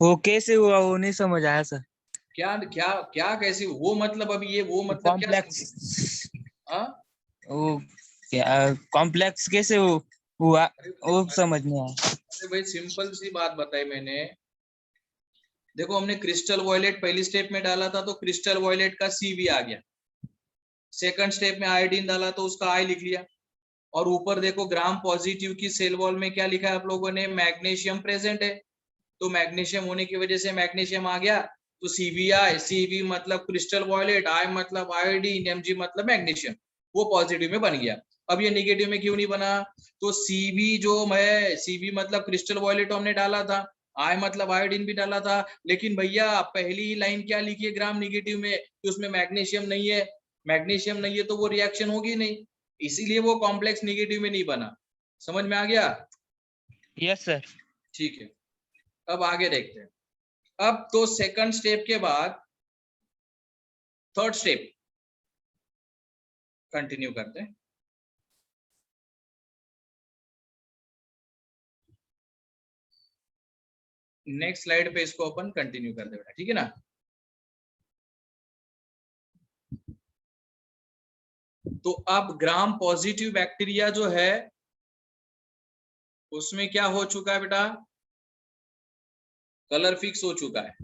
वो कैसे हुआ वो नहीं समझ आया सर। क्या क्या क्या कैसे वो मतलब, अभी ये वो मतलब क्या कॉम्प्लेक्स, हाँ वो क्या कॉम्प्लेक्स कैसे हुआ वो समझ नहीं आया। अरे भाई सिंपल सी बात बताई मैंने, देखो हमने क्रिस्टल वॉयलेट पहली स्टेप में डाला था तो क्रिस्टल वॉयलेट का CV आ गया, सेकंड स्टेप में आयोडीन डाला तो उसका I लिख लिया, और ऊपर देखो ग्राम पॉजिटिव की सेल वॉल में क्या लिखा है आप लोगों ने, मैग्नीशियम प्रेजेंट है, तो मैग्नीशियम होने की वजह से मैग्नीशियम आ गया, तो CVI, CV मतलब क्रिस्टल वॉयलेट, I मतलब आयोडीन, Mg मतलब मैग्नीशियम। वो पॉजिटिव में बन गया। अब ये निगेटिव में क्यों नहीं बना? तो Cb जो मैं Cb मतलब क्रिस्टल वॉयलेट हमने डाला था, I मतलब आयोडीन भी डाला था, लेकिन भैया पहली ही लाइन क्या लिखी है ग्राम निगेटिव में कि उसमें मैग्नीशियम नहीं है। मैग्नीशियम नहीं है तो वो रिएक्शन होगी नहीं, इसीलिए वो कॉम्प्लेक्स निगेटिव में नहीं बना। समझ में आ गया? Yes sir. ठीक है, अब आगे देखते हैं। अब तो सेकंड स्टेप के बाद थर्ड स्टेप कंटिन्यू करते हैं। नेक्स्ट स्लाइड पे इसको अपन कंटिन्यू कर दे बेटा, ठीक है ना। तो अब ग्राम पॉजिटिव बैक्टीरिया जो है उसमें क्या हो चुका है बेटा? कलर फिक्स हो चुका है।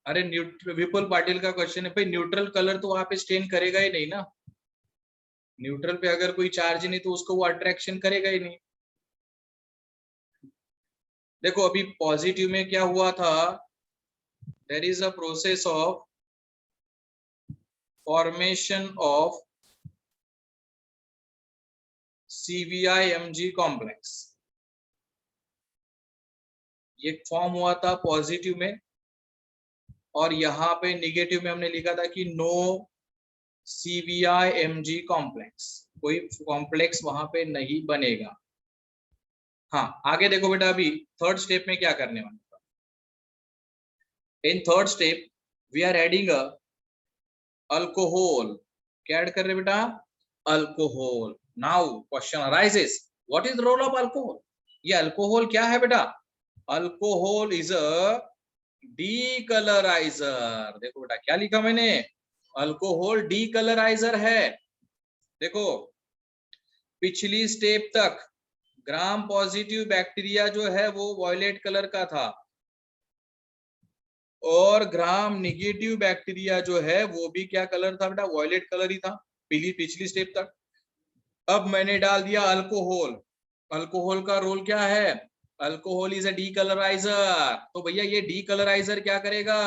अरे विपुल पाटिल का क्वेश्चन है भाई, न्यूट्रल कलर तो वहां पे स्टेन करेगा ही नहीं ना। न्यूट्रल पे अगर कोई चार्ज नहीं तो उसको वो अट्रैक्शन करेगा ही नहीं। देखो अभी पॉजिटिव में क्या हुआ था, there is a process of formation of CVI-Mg complex. ये फॉर्म हुआ था पॉजिटिव में, और यहाँ पे निगेटिव में हमने लिखा था कि नो CVI-Mg कॉम्प्लेक्स, कोई कॉम्प्लेक्स वहां पे नहीं बनेगा। हाँ आगे देखो बेटा, अभी थर्ड स्टेप में क्या करने वाले। In third step we are adding a alcohol. क्या ऐड कर रहे बेटा? Alcohol. Now question arises, what is the role of alcohol? ये अल्कोहल क्या है बेटा? Alcohol is a decolouriser. देखो बेटा क्या लिखा मैंने, अल्कोहल डीकलराइजर है। देखो पिछली स्टेप तक ग्राम पॉजिटिव बैक्टीरिया जो है वो वॉयलेट कलर का था, और ग्राम निगेटिव बैक्टीरिया जो है वो भी क्या कलर था बेटा? वॉयलेट कलर ही था पिछली स्टेप तक। अब मैंने डाल दिया अल्कोहल। अल्कोहल का रोल क्या है? Alcohol is a decolouriser. तो भैया ये डीकलराइजर क्या करेगा?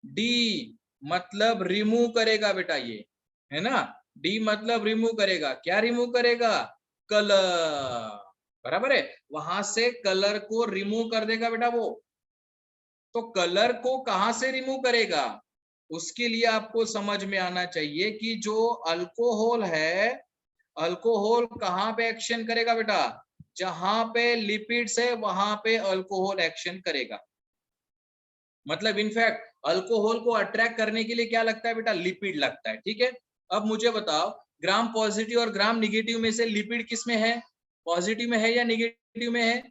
डी मतलब रिमूव करेगा बेटा, ये है ना। डी मतलब रिमूव करेगा। क्या रिमूव करेगा? कलर। बराबर है, वहां से कलर को रिमूव कर देगा बेटा वो। तो कलर को कहां से रिमूव करेगा? उसके लिए आपको समझ में आना चाहिए कि जो अल्कोहल है, अल्कोहल कहां पे एक्शन करेगा बेटा? जहां पे लिपिड्स है वहां पे अल्कोहल एक्शन करेगा। मतलब इनफैक्ट अल्कोहल को अट्रैक्ट करने के लिए क्या लगता है बेटा? लिपिड लगता है। ठीक है, अब मुझे बताओ ग्राम पॉजिटिव और ग्राम निगेटिव में से लिपिड किस में है? पॉजिटिव में है या निगेटिव में है?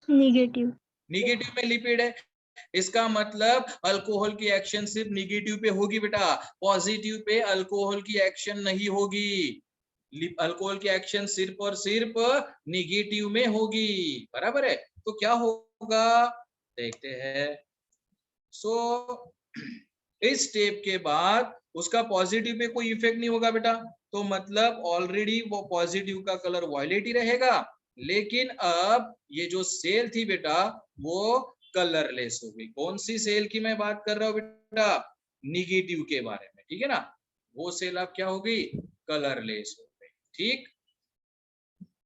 निगेटिव। निगेटिव में लिपिड है। इसका मतलब अल्कोहल की एक्शन सिर्फ निगेटिव पे होगी बेटा, पॉजिटिव पे अल्कोहल की एक्शन नहीं होगी। अल्कोहल की एक्शन सिर्फ और सिर्फ निगेटिव में होगी। बराबर है, तो क्या होगा देखते हैं। सो इस स्टेप के बाद उसका पॉजिटिव पे कोई इफेक्ट नहीं होगा बेटा, तो मतलब ऑलरेडी वो पॉजिटिव का कलर वॉयलेट ही रहेगा, लेकिन अब ये जो सेल थी बेटा वो कलरलेस हो गई। कौन सी सेल की मैं बात कर रहा हूँ बेटा? निगेटिव के बारे में, ठीक है ना। वो सेल अब क्या हो गई? कलरलेस हो गई। ठीक,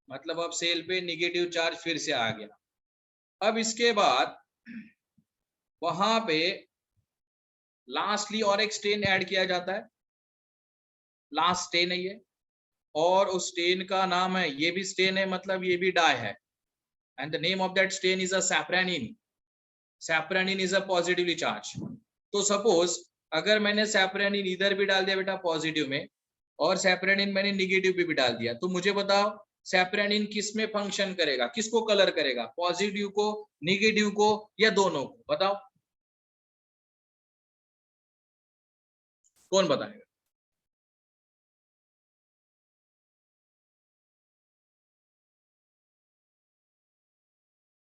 मतलब अब सेल पे निगेटिव चार्ज फिर से आ गया। अब इसके बाद वहां पे लास्टली और एक स्टेन ऐड किया जाता है, लास्ट स्टेन है ये, और उस स्टेन का नाम है, ये भी स्टेन है मतलब ये भी डाई है, and the name of that stain is a safranin. Safranin is a positively charge. तो सपोज अगर मैंने सैप्रानिन इधर भी डाल दिया बेटा पॉजिटिव में, और सैप्रानिन मैंने निगेटिव पे भी डाल दिया, तो मुझे बताओ सैप्रानिन किस में फंक्शन करेगा? किसको कलर करेगा? पॉजिटिव को, निगेटिव को, या दोनों को? बताओ कौन बताएगा?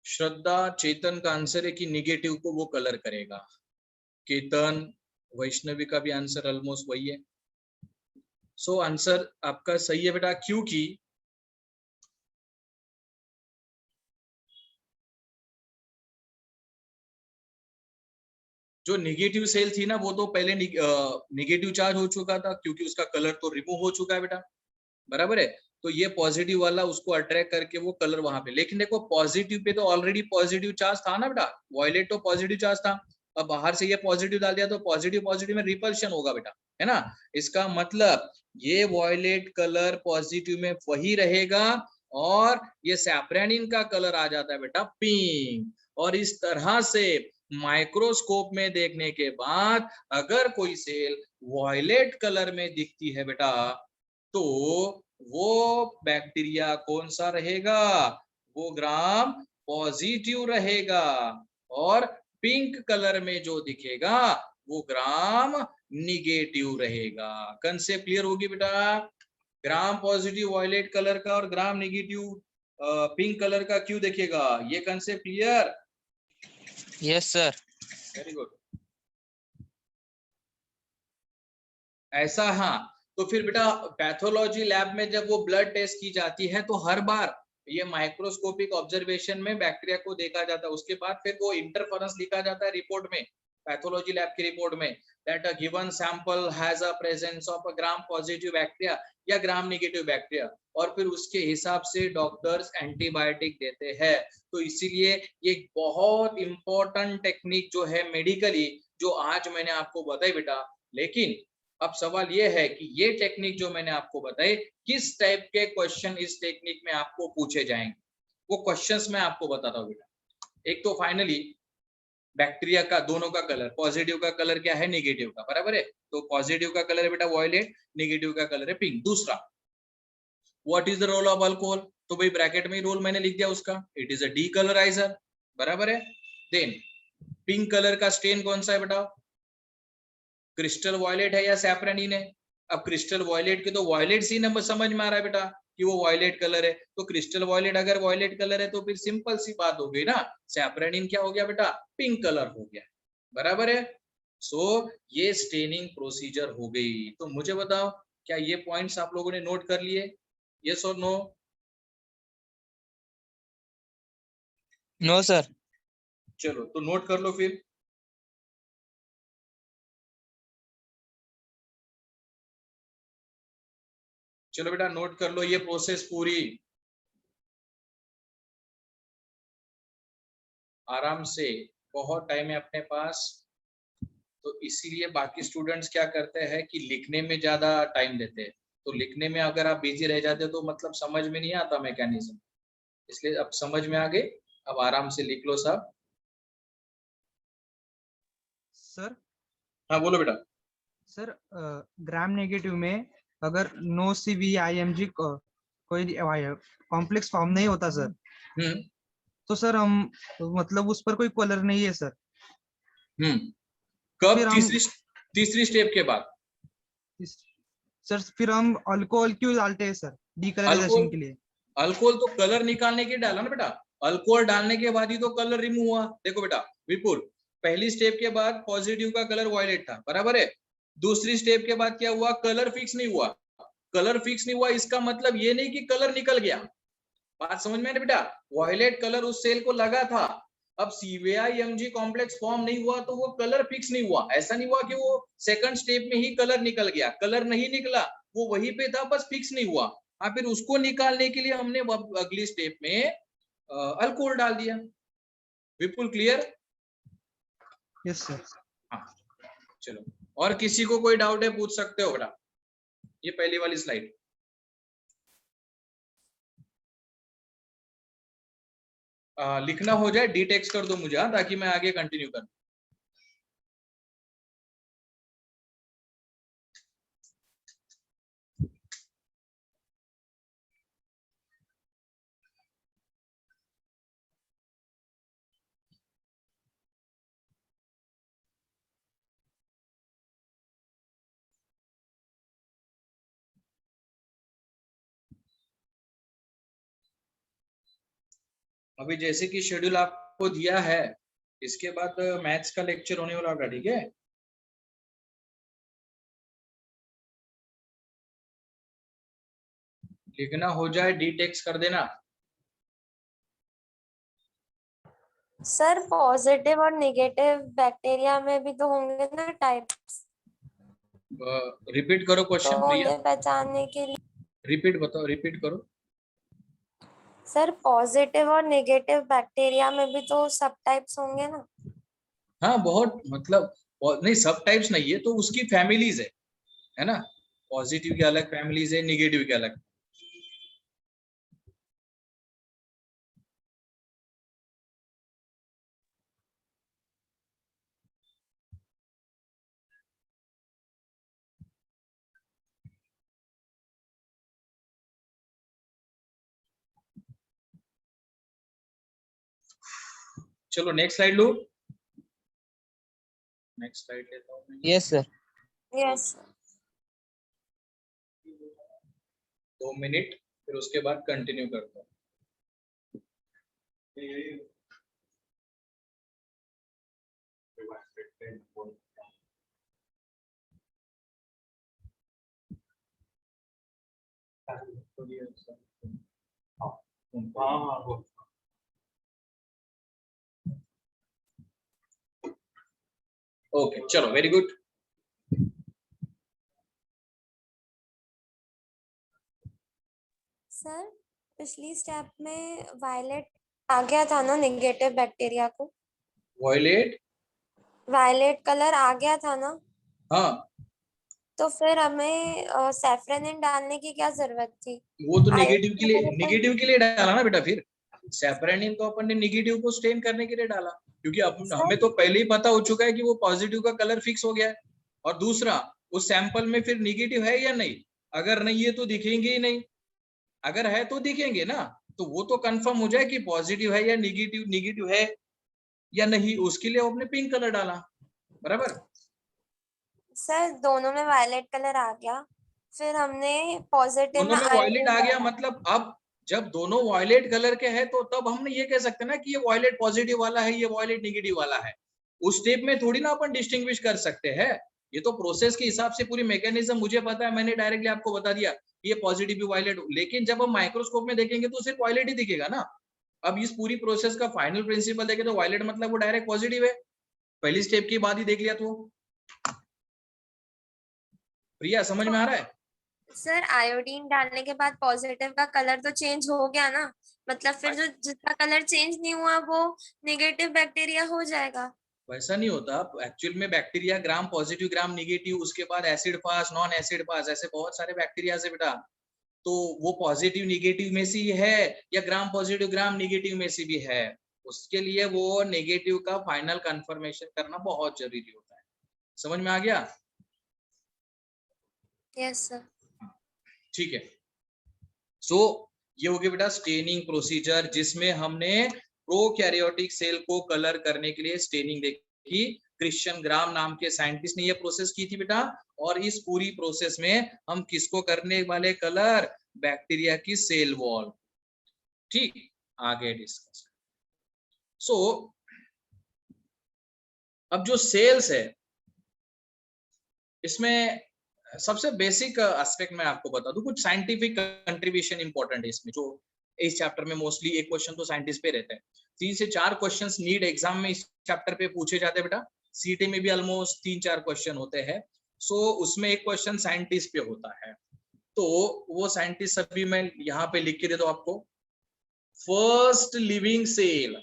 श्रद्धा, चेतन का आंसर है कि निगेटिव को वो कलर करेगा। केतन, वैष्णवी का भी आंसर ऑलमोस्ट वही है। सो आंसर आपका सही है बेटा, क्योंकि जो निगेटिव सेल थी ना वो तो पहले निगेटिव चार्ज हो चुका था, क्योंकि उसका कलर तो रिमूव हो चुका है बेटा, बराबर है। तो ये पॉजिटिव वाला उसको अट्रैक्ट करके वो कलर वहां पे, लेकिन देखो पॉजिटिव पे तो ऑलरेडी पॉजिटिव चार्ज था ना बेटा, वॉयलेट तो पॉजिटिव चार्ज था। अब बाहर से ये पॉजिटिव डाल दिया तो पॉजिटिव पॉजिटिव में रिपल्शन होगा बेटा, है ना। इसका मतलब ये वॉयलेट कलर पॉजिटिव में वही रहेगा और ये सैफ्रैनिन का कलर आ जाता है बेटा पिंक। और इस तरह से माइक्रोस्कोप में देखने के बाद अगर कोई सेल वॉयलेट कलर में दिखती है बेटा, तो वो बैक्टीरिया कौन सा रहेगा, वो ग्राम पॉजिटिव रहेगा। और पिंक कलर में जो दिखेगा वो ग्राम निगेटिव रहेगा। कंसेप्ट क्लियर होगी बेटा। ग्राम पॉजिटिव वॉयलेट कलर का और ग्राम निगेटिव पिंक कलर का क्यों दिखेगा, ये concept clear? Yes sir. Very good. ऐसा, हाँ। तो फिर बेटा पैथोलॉजी लैब में जब वो ब्लड टेस्ट की जाती है तो हर बार ये माइक्रोस्कोपिक ऑब्जर्वेशन में बैक्टीरिया को देखा जाता है, उसके बाद फिर वो इंटरफेरेंस लिखा जाता है रिपोर्ट में, पैथोलॉजी लैब की रिपोर्ट में, that a given sample has a presence of a gram positive bacteria या ग्राम नेगेटिव बैक्टीरिया, और फिर उसके हिसाब से डॉक्टर्स एंटीबायोटिक देते हैं। तो इसीलिए ये बहुत इंपॉर्टेंट टेक्निक जो है मेडिकली, जो आज मैंने आपको बताई बेटा। लेकिन अब सवाल ये है कि ये टेक्निक जो मैंने आपको बताई, किस टाइप के क्वेश्चन इस टेक्निक में आपको पूछे जाएंगे, वो क्वेश्चंस मैं आपको बताता हूँ बेटा। एक तो फाइनली बैक्टीरिया का दोनों का कलर, पॉजिटिव का कलर क्या है, नेगेटिव का, बराबर है। तो पॉजिटिव का कलर है बेटा वॉयलेट, नेगेटिव का कलर है पिंक। दूसरा, what is the role of alcohol, तो भाई ब्रैकेट में ही रोल मैंने लिख दिया उसका, इट इज अ डीकलराइजर, बराबर है। देन पिंक कलर का स्टेन कौन सा है बेटा, क्रिस्टल वॉयलेट है या सैफ्रैनिन है। अब क्रिस्टल वॉयलेट के तो वॉयलेट सी नंबर समझ में आ रहा है बेटा कि वो वॉयलेट कलर है, तो क्रिस्टल वॉयलेट अगर वॉयलेट कलर है तो फिर सिंपल सी बात हो गई ना, सैफ्रैनिन क्या हो गया बेटा, पिंक कलर हो गया, बराबर है। सो ये स्टेनिंग प्रोसीजर हो गई। तो मुझे बताओ क्या ये पॉइंट्स आप लोगों ने नोट कर लिए, यस और नो? No sir. चलो तो नोट कर लो फिर। चलो बेटा नोट कर लो ये प्रोसेस पूरी आराम से, बहुत टाइम है अपने पास। तो इसीलिए बाकी स्टूडेंट्स क्या करते हैं कि लिखने में ज्यादा टाइम देते हैं, तो लिखने में अगर आप बिजी रह जाते हो तो मतलब समझ में नहीं आता मैकेनिज्म, इसलिए अब समझ में आ गए, अब आराम से लिख लो सब। सर। हाँ बोलो बेटा। सर ग्राम नेगेटिव में अगर नो CVIMG कोई कॉम्प्लेक्स फॉर्म नहीं होता सर, तो सर हम मतलब उस पर कोई कलर नहीं है सर। कब? फिर हम तीसरी स्टेप के बाद सर फिर हम अल्कोहल क्यों डालते हैं सर डीकलराइजेशन के लिए? अल्कोहल तो कलर निकालने के डाला ना बेटा, अल्कोहल डालने के बाद ही तो कलर रिमूव हुआ। देखो बेटा विपुल, पहली स्टेप के बाद पॉजिटिव का कलर वॉयलेट था, बराबर है। दूसरी स्टेप के बाद क्या हुआ, कलर फिक्स नहीं हुआ। कलर फिक्स नहीं हुआ इसका मतलब ये नहीं कि कलर निकल गया, बात समझ में बेटा। वॉयलेट कलर उस सेल को लगा था, अब CVIMG कॉम्प्लेक्स फॉर्म नहीं हुआ तो वो कलर फिक्स नहीं हुआ। ऐसा नहीं हुआ कि वो सेकंड स्टेप में ही कलर निकल गया, कलर नहीं निकला, वो वहीं पे था बस फिक्स नहीं हुआ। हाँ फिर उसको निकालने के लिए हमने अगली स्टेप में अल्कोहल डाल दिया। विपुल क्लियर? Yes sir. हाँ चलो, और किसी को कोई डाउट है पूछ सकते हो बेटा, ये पहली वाली स्लाइड। लिखना हो जाए डी टेक्स्ट कर दो मुझे, ताकि मैं आगे कंटिन्यू करूं। अभी जैसे कि शेड्यूल आपको दिया है, इसके बाद मैथ्स का लेक्चर होने वाला होगा, ठीक है। लिखना हो जाए डी टेक्स्ट कर देना। सर पॉजिटिव और नेगेटिव बैक्टीरिया में भी तो होंगे ना टाइप्स, रिपीट करो तो क्वेश्चन प्रिया, उन्हें पहचानने के लिए। रिपीट बताओ, रिपीट करो। सर पॉजिटिव और नेगेटिव बैक्टीरिया में भी तो सब टाइप्स होंगे ना। हाँ बहुत, मतलब नहीं सब टाइप्स नहीं है, तो उसकी फैमिलीज है ना, पॉजिटिव की अलग फैमिलीज है, निगेटिव की अलग। चलो नेक्स्ट स्लाइड लो, नेक्स्ट स्लाइड लेता हूँ मैं। Yes sir. यस। 2 मिनट, फिर उसके बाद कंटिन्यू करता हूँ। ओके चलो, वेरी गुड। सर पिछली स्टेप में वायलेट आ गया था ना नेगेटिव बैक्टीरिया को, वॉयलेट, वायलेट कलर आ गया था ना, हाँ तो फिर हमें सैफरनिन डालने की क्या जरूरत थी? वो तो नेगेटिव के लिए, आयोडीन नेगेटिव के लिए डाला ना बेटा। फिर सैफरनिन तो अपन ने नेगेटिव को स्टेन करने के लिए डाला, क्योंकि अब हमें तो पहले ही पता हो चुका है कि वो पॉजिटिव का कलर फिक्स हो गया है। और दूसरा, उस सैंपल में फिर नेगेटिव है या नहीं, अगर नहीं है तो दिखेंगे ही नहीं, अगर है तो दिखेंगे ना। तो वो तो कंफर्म हो जाए कि पॉजिटिव है या नेगेटिव, नेगेटिव है या नहीं, उसके लिए आपने पिंक कलर डाला, बराबर। सर दोनों में वायलेट कलर आ गया, फिर हमने पॉजिटिव दोनों में में वॉयलेट आयोडीन आ गया, डाला। मतलब अब जब दोनों वॉयलेट कलर के हैं तो तब हमने ये कह सकते हैं ना कि ये वॉयलेट पॉजिटिव वाला है, ये वॉयलेट नेगेटिव वाला है। उस स्टेप में थोड़ी ना अपन डिस्टिंग्विश कर सकते हैं, ये तो प्रोसेस के हिसाब से पूरी मैकेनिज्म मुझे पता है, मैंने डायरेक्टली आपको बता दिया ये पॉजिटिव वॉयलेट। लेकिन जब हम माइक्रोस्कोप में देखेंगे तो सिर्फ वॉयलेट ही दिखेगा ना। अब इस पूरी प्रोसेस का फाइनल प्रिंसिपल देखें तो वॉयलेट मतलब वो डायरेक्ट पॉजिटिव है, पहली स्टेप की बात ही देख लिया। तो प्रिया समझ में आ रहा है? सर आयोडीन डालने के बाद पॉजिटिव का कलर तो चेंज हो गया ना, मतलब फिर जो जिसका कलर चेंज नहीं हुआ वो नेगेटिव बैक्टीरिया हो जाएगा। वैसा नहीं होता एक्चुअल में। Bacteria gram positive gram negative, उसके बाद acid fast non acid fast, ऐसे बहुत सारे बैक्टीरिया है बेटा। तो वो पॉजिटिव निगेटिव में से ही है या ग्राम पॉजिटिव ग्राम निगेटिव में से भी है, उसके लिए वो नेगेटिव का फाइनल कंफर्मेशन करना बहुत जरूरी होता है। समझ में आ गया? Yes sir. ठीक है। सो ये हो गया बेटा स्टेनिंग प्रोसीजर, जिसमें हमने प्रोकैरियोटिक सेल को कलर करने के लिए स्टेनिंग देखी। क्रिश्चियन ग्राम नाम के साइंटिस्ट ने ये प्रोसेस की थी बेटा। और इस पूरी प्रोसेस में हम किसको करने वाले कलर? बैक्टीरिया की सेल वॉल। ठीक, आगे डिस्कस। सो अब जो सेल्स है, इसमें सबसे बेसिक एस्पेक्ट मैं आपको बता दूं, कुछ साइंटिफिक कंट्रीब्यूशन इंपॉर्टेंट है इसमें, जो इस चैप्टर में मोस्टली एक क्वेश्चन तो साइंटिस्ट पे रहता है। 3 से 4 क्वेश्चंस नीट एग्जाम में इस चैप्टर पे पूछे जाते हैं बेटा। सीटी में भी ऑलमोस्ट 3-4 क्वेश्चन होते हैं। सो उसमें एक क्वेश्चन साइंटिस्ट पे होता है, तो वो साइंटिस्ट सभी मैं यहाँ पे लिख के दे दो आपको। फर्स्ट लिविंग सेल,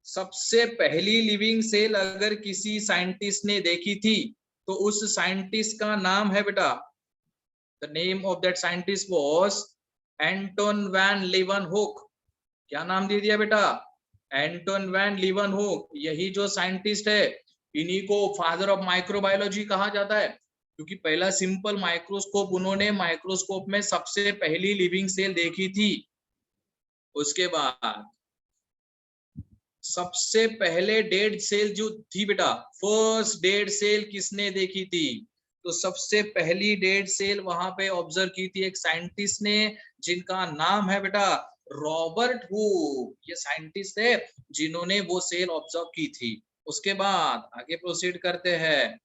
सबसे पहली लिविंग सेल अगर किसी साइंटिस्ट ने देखी थी तो उस साइंटिस्ट का नाम है बेटा, the name of that scientist was Anton van Leeuwenhoek. क्या नाम दे दिया बेटा? Anton van Leeuwenhoek. यही जो साइंटिस्ट है, इन्हीं को फादर ऑफ माइक्रोबायोलॉजी कहा जाता है, क्योंकि पहला सिंपल माइक्रोस्कोप उन्होंने माइक्रोस्कोप में सबसे पहली लिविंग सेल देखी थी। उसके बाद सबसे पहले डेड सेल जो थी बेटा, फर्स्ट डेड सेल किसने देखी थी? तो सबसे पहली डेड सेल वहां पे ऑब्जर्व की थी एक साइंटिस्ट ने, जिनका नाम है बेटा रॉबर्ट हुक। ये साइंटिस्ट है जिन्होंने वो सेल ऑब्जर्व की थी। उसके बाद आगे प्रोसीड करते हैं।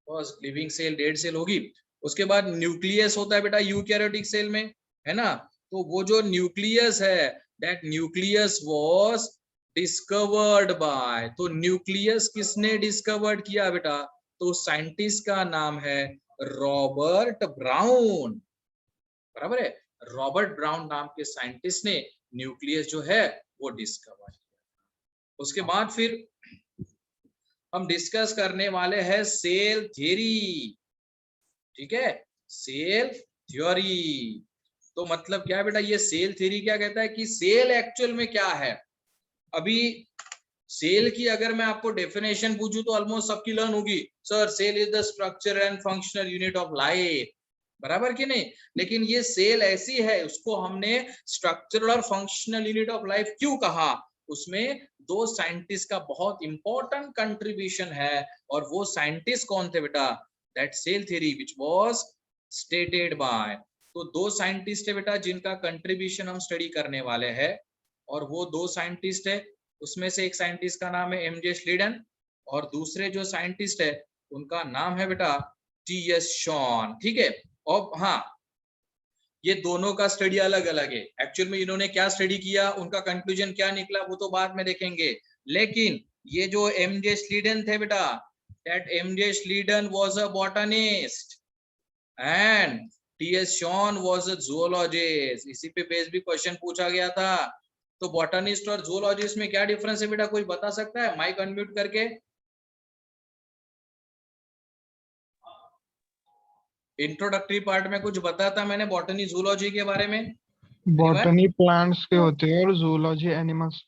First living cell dead cell होगी, उसके बाद न्यूक्लियस होता है बेटा यूकैरियोटिक सेल में, है ना। तो वो जो न्यूक्लियस है, that nucleus was discovered by, तो न्यूक्लियस किसने डिस्कवर्ड किया बेटा? तो साइंटिस्ट का नाम है रॉबर्ट ब्राउन, बराबर है। रॉबर्ट ब्राउन नाम के साइंटिस्ट ने न्यूक्लियस जो है वो डिस्कवर किया। उसके बाद फिर हम डिस्कस करने वाले हैं सेल थ्योरी, ठीक है, सेल थ्योरी। तो मतलब क्या है बेटा, ये सेल थ्योरी क्या कहता है कि सेल एक्चुअल में क्या है। अभी सेल की अगर मैं आपको डेफिनेशन पूछूं तो ऑलमोस्ट सबकी लर्न होगी, sir cell is the structure and functional unit of life, बराबर कि नहीं। लेकिन ये सेल ऐसी है, उसको हमने स्ट्रक्चरल और फंक्शनल यूनिट ऑफ लाइफ क्यों कहा? उसमें दो साइंटिस्ट का बहुत इंपॉर्टेंट कंट्रीब्यूशन है, और वो साइंटिस्ट कौन थे बेटा? That cell theory which was stated by, तो दो साइंटिस्ट है बेटा जिनका कंट्रीब्यूशन हम स्टडी करने वाले हैं। और वो दो साइंटिस्ट है, उसमें से एक साइंटिस्ट का नाम है एमजे श्लीडन, और दूसरे जो साइंटिस्ट है उनका नाम है बेटा टीएस शॉन, ठीक है। और हाँ, ये दोनों का स्टडी अलग अलग है। एक्चुअल में इन्होंने क्या स्टडी किया, उनका कंक्लूजन क्या निकला, वो तो बाद में देखेंगे। लेकिन ये जो एमजे श्लीडन थे बेटा, that M J Schleiden was a botanist and T S Schwann was a zoologist. इसी पे बेस भी क्वेश्चन पूछा गया था। तो बॉटनिस्ट और जूलॉजिस्ट में क्या डिफरेंस है बेटा, कोई बता सकता है? माइक अनम्यूट करके। इंट्रोडक्टरी पार्ट में कुछ बताया था मैंने बॉटनी जूलॉजी के बारे में। बॉटनी प्लांट्स के होते हैं और zoology animals.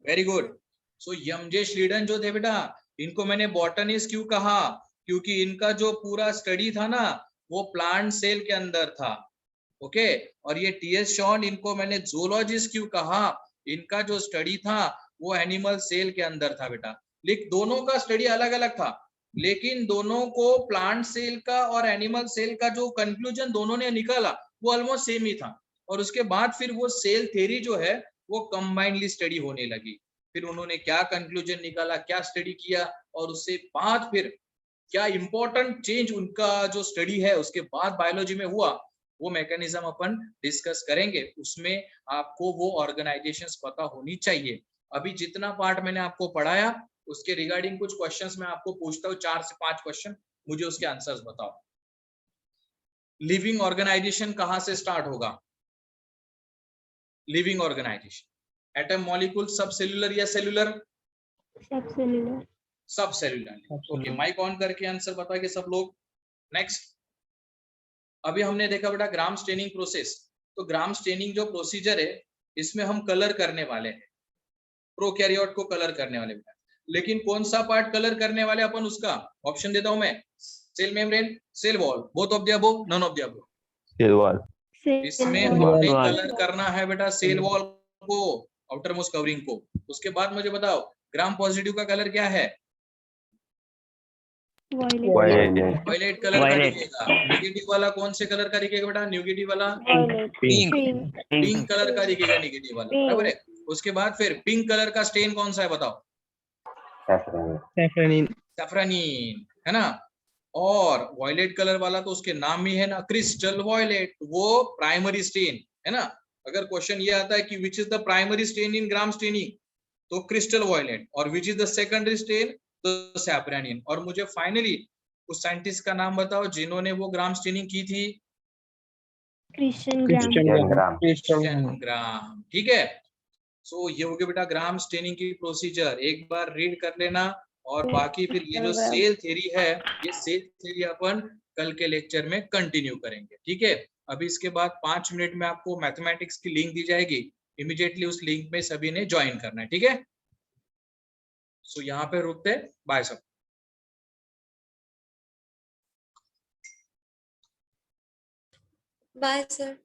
Very good. So MJ Schleiden जो थे बेटा, इनको मैंने बॉटनिस्ट क्यों कहा? क्योंकि इनका जो पूरा स्टडी था ना वो प्लांट सेल के अंदर था, ओके। और ये टीएस शॉन, इनको मैंने जूलॉजिस्ट क्यों कहा? इनका जो स्टडी था वो एनिमल सेल के अंदर था बेटा। लेकिन दोनों का स्टडी अलग अलग था, लेकिन दोनों को प्लांट सेल का और एनिमल सेल का जो कंक्लूजन दोनों ने निकाला वो ऑलमोस्ट सेम ही था। और उसके बाद फिर वो सेल थ्योरी जो है वो कंबाइनली स्टडी होने लगी। फिर उन्होंने क्या कंक्लूजन निकाला, क्या स्टडी किया, और उससे बाद फिर क्या इंपॉर्टेंट चेंज उनका जो स्टडी है उसके बाद बायोलॉजी में हुआ, वो मैकेनिज्म अपन डिस्कस करेंगे। उसमें आपको वो ऑर्गेनाइजेशंस पता होनी चाहिए। अभी जितना पार्ट मैंने आपको पढ़ाया उसके रिगार्डिंग कुछ क्वेश्चंस मैं आपको पूछता हूँ, 4 से 5 क्वेश्चन, मुझे उसके आंसर्स बताओ। लिविंग ऑर्गेनाइजेशन कहाँ से स्टार्ट होगा? लिविंग ऑर्गेनाइजेशन एटम, मॉलिक्यूल, सब सेल्यूलर या सेल्यूलर? सब सेलुलर। सब सेल्यूलर। ओके, माइक ऑन करके आंसर बताइए सब लोग। नेक्स्ट, अभी हमने देखा बेटा ग्राम स्टेनिंग प्रोसेस। तो ग्राम स्टेनिंग जो प्रोसीजर है इसमें हम कलर करने वाले हैं, प्रोकैरियोट को कलर करने वाले बेटा। लेकिन कौन सा पार्ट कलर करने वाले अपन, उसका ऑप्शन देता हूं मैं। Cell membrane, cell wall, both of the above, none of the above. Cell wall. इसमें हमने कलर करना है बेटा सेल वॉल को, आउटर मोस्ट कवरिंग को। उसके बाद मुझे बताओ ग्राम पॉजिटिव का कलर क्या है? वायलेट कलर का दिखेगा। नेगेटिव वाला कौन से कलर का दिखेगा बेटा? नेगेटिव वाला पिंक कलर का दिखेगा, नेगेटिव वाला, बराबर है। उसके बाद फिर पिंक कलर का स्टेन कौन सा है बताओ? सैफ्रानीन, है ना। और वायलेट कलर वाला तो उसके नाम ही है ना, क्रिस्टल वायलेट, वो प्राइमरी स्टेन है ना। अगर क्वेश्चन ये आता है कि which is the primary stain in gram staining, तो क्रिस्टल वायलेट। और which is the secondary stain, तो सैफ्रानीन। और मुझे फाइनली उस साइंटिस्ट का नाम बताओ जिन्होंने वो ग्राम स्टेनिंग की थी। क्रिश्चियन ग्राम, ठीक है। सो ये हो गया बेटा ग्राम स्टेनिंग की प्रोसीजर, एक बार रीड कर लेना। और बाकी फिर ये जो सेल थ्योरी है, ये सेल थ्योरी अपन कल के लेक्चर में कंटिन्यू करेंगे, ठीक है। अभी इसके बाद 5 मिनट में आपको मैथमेटिक्स की लिंक दी जाएगी, इमीडिएटली उस लिंक में सभी ने ज्वाइन करना है, ठीक है। सो यहाँ पे रुकते, बाय सब। Bye sir.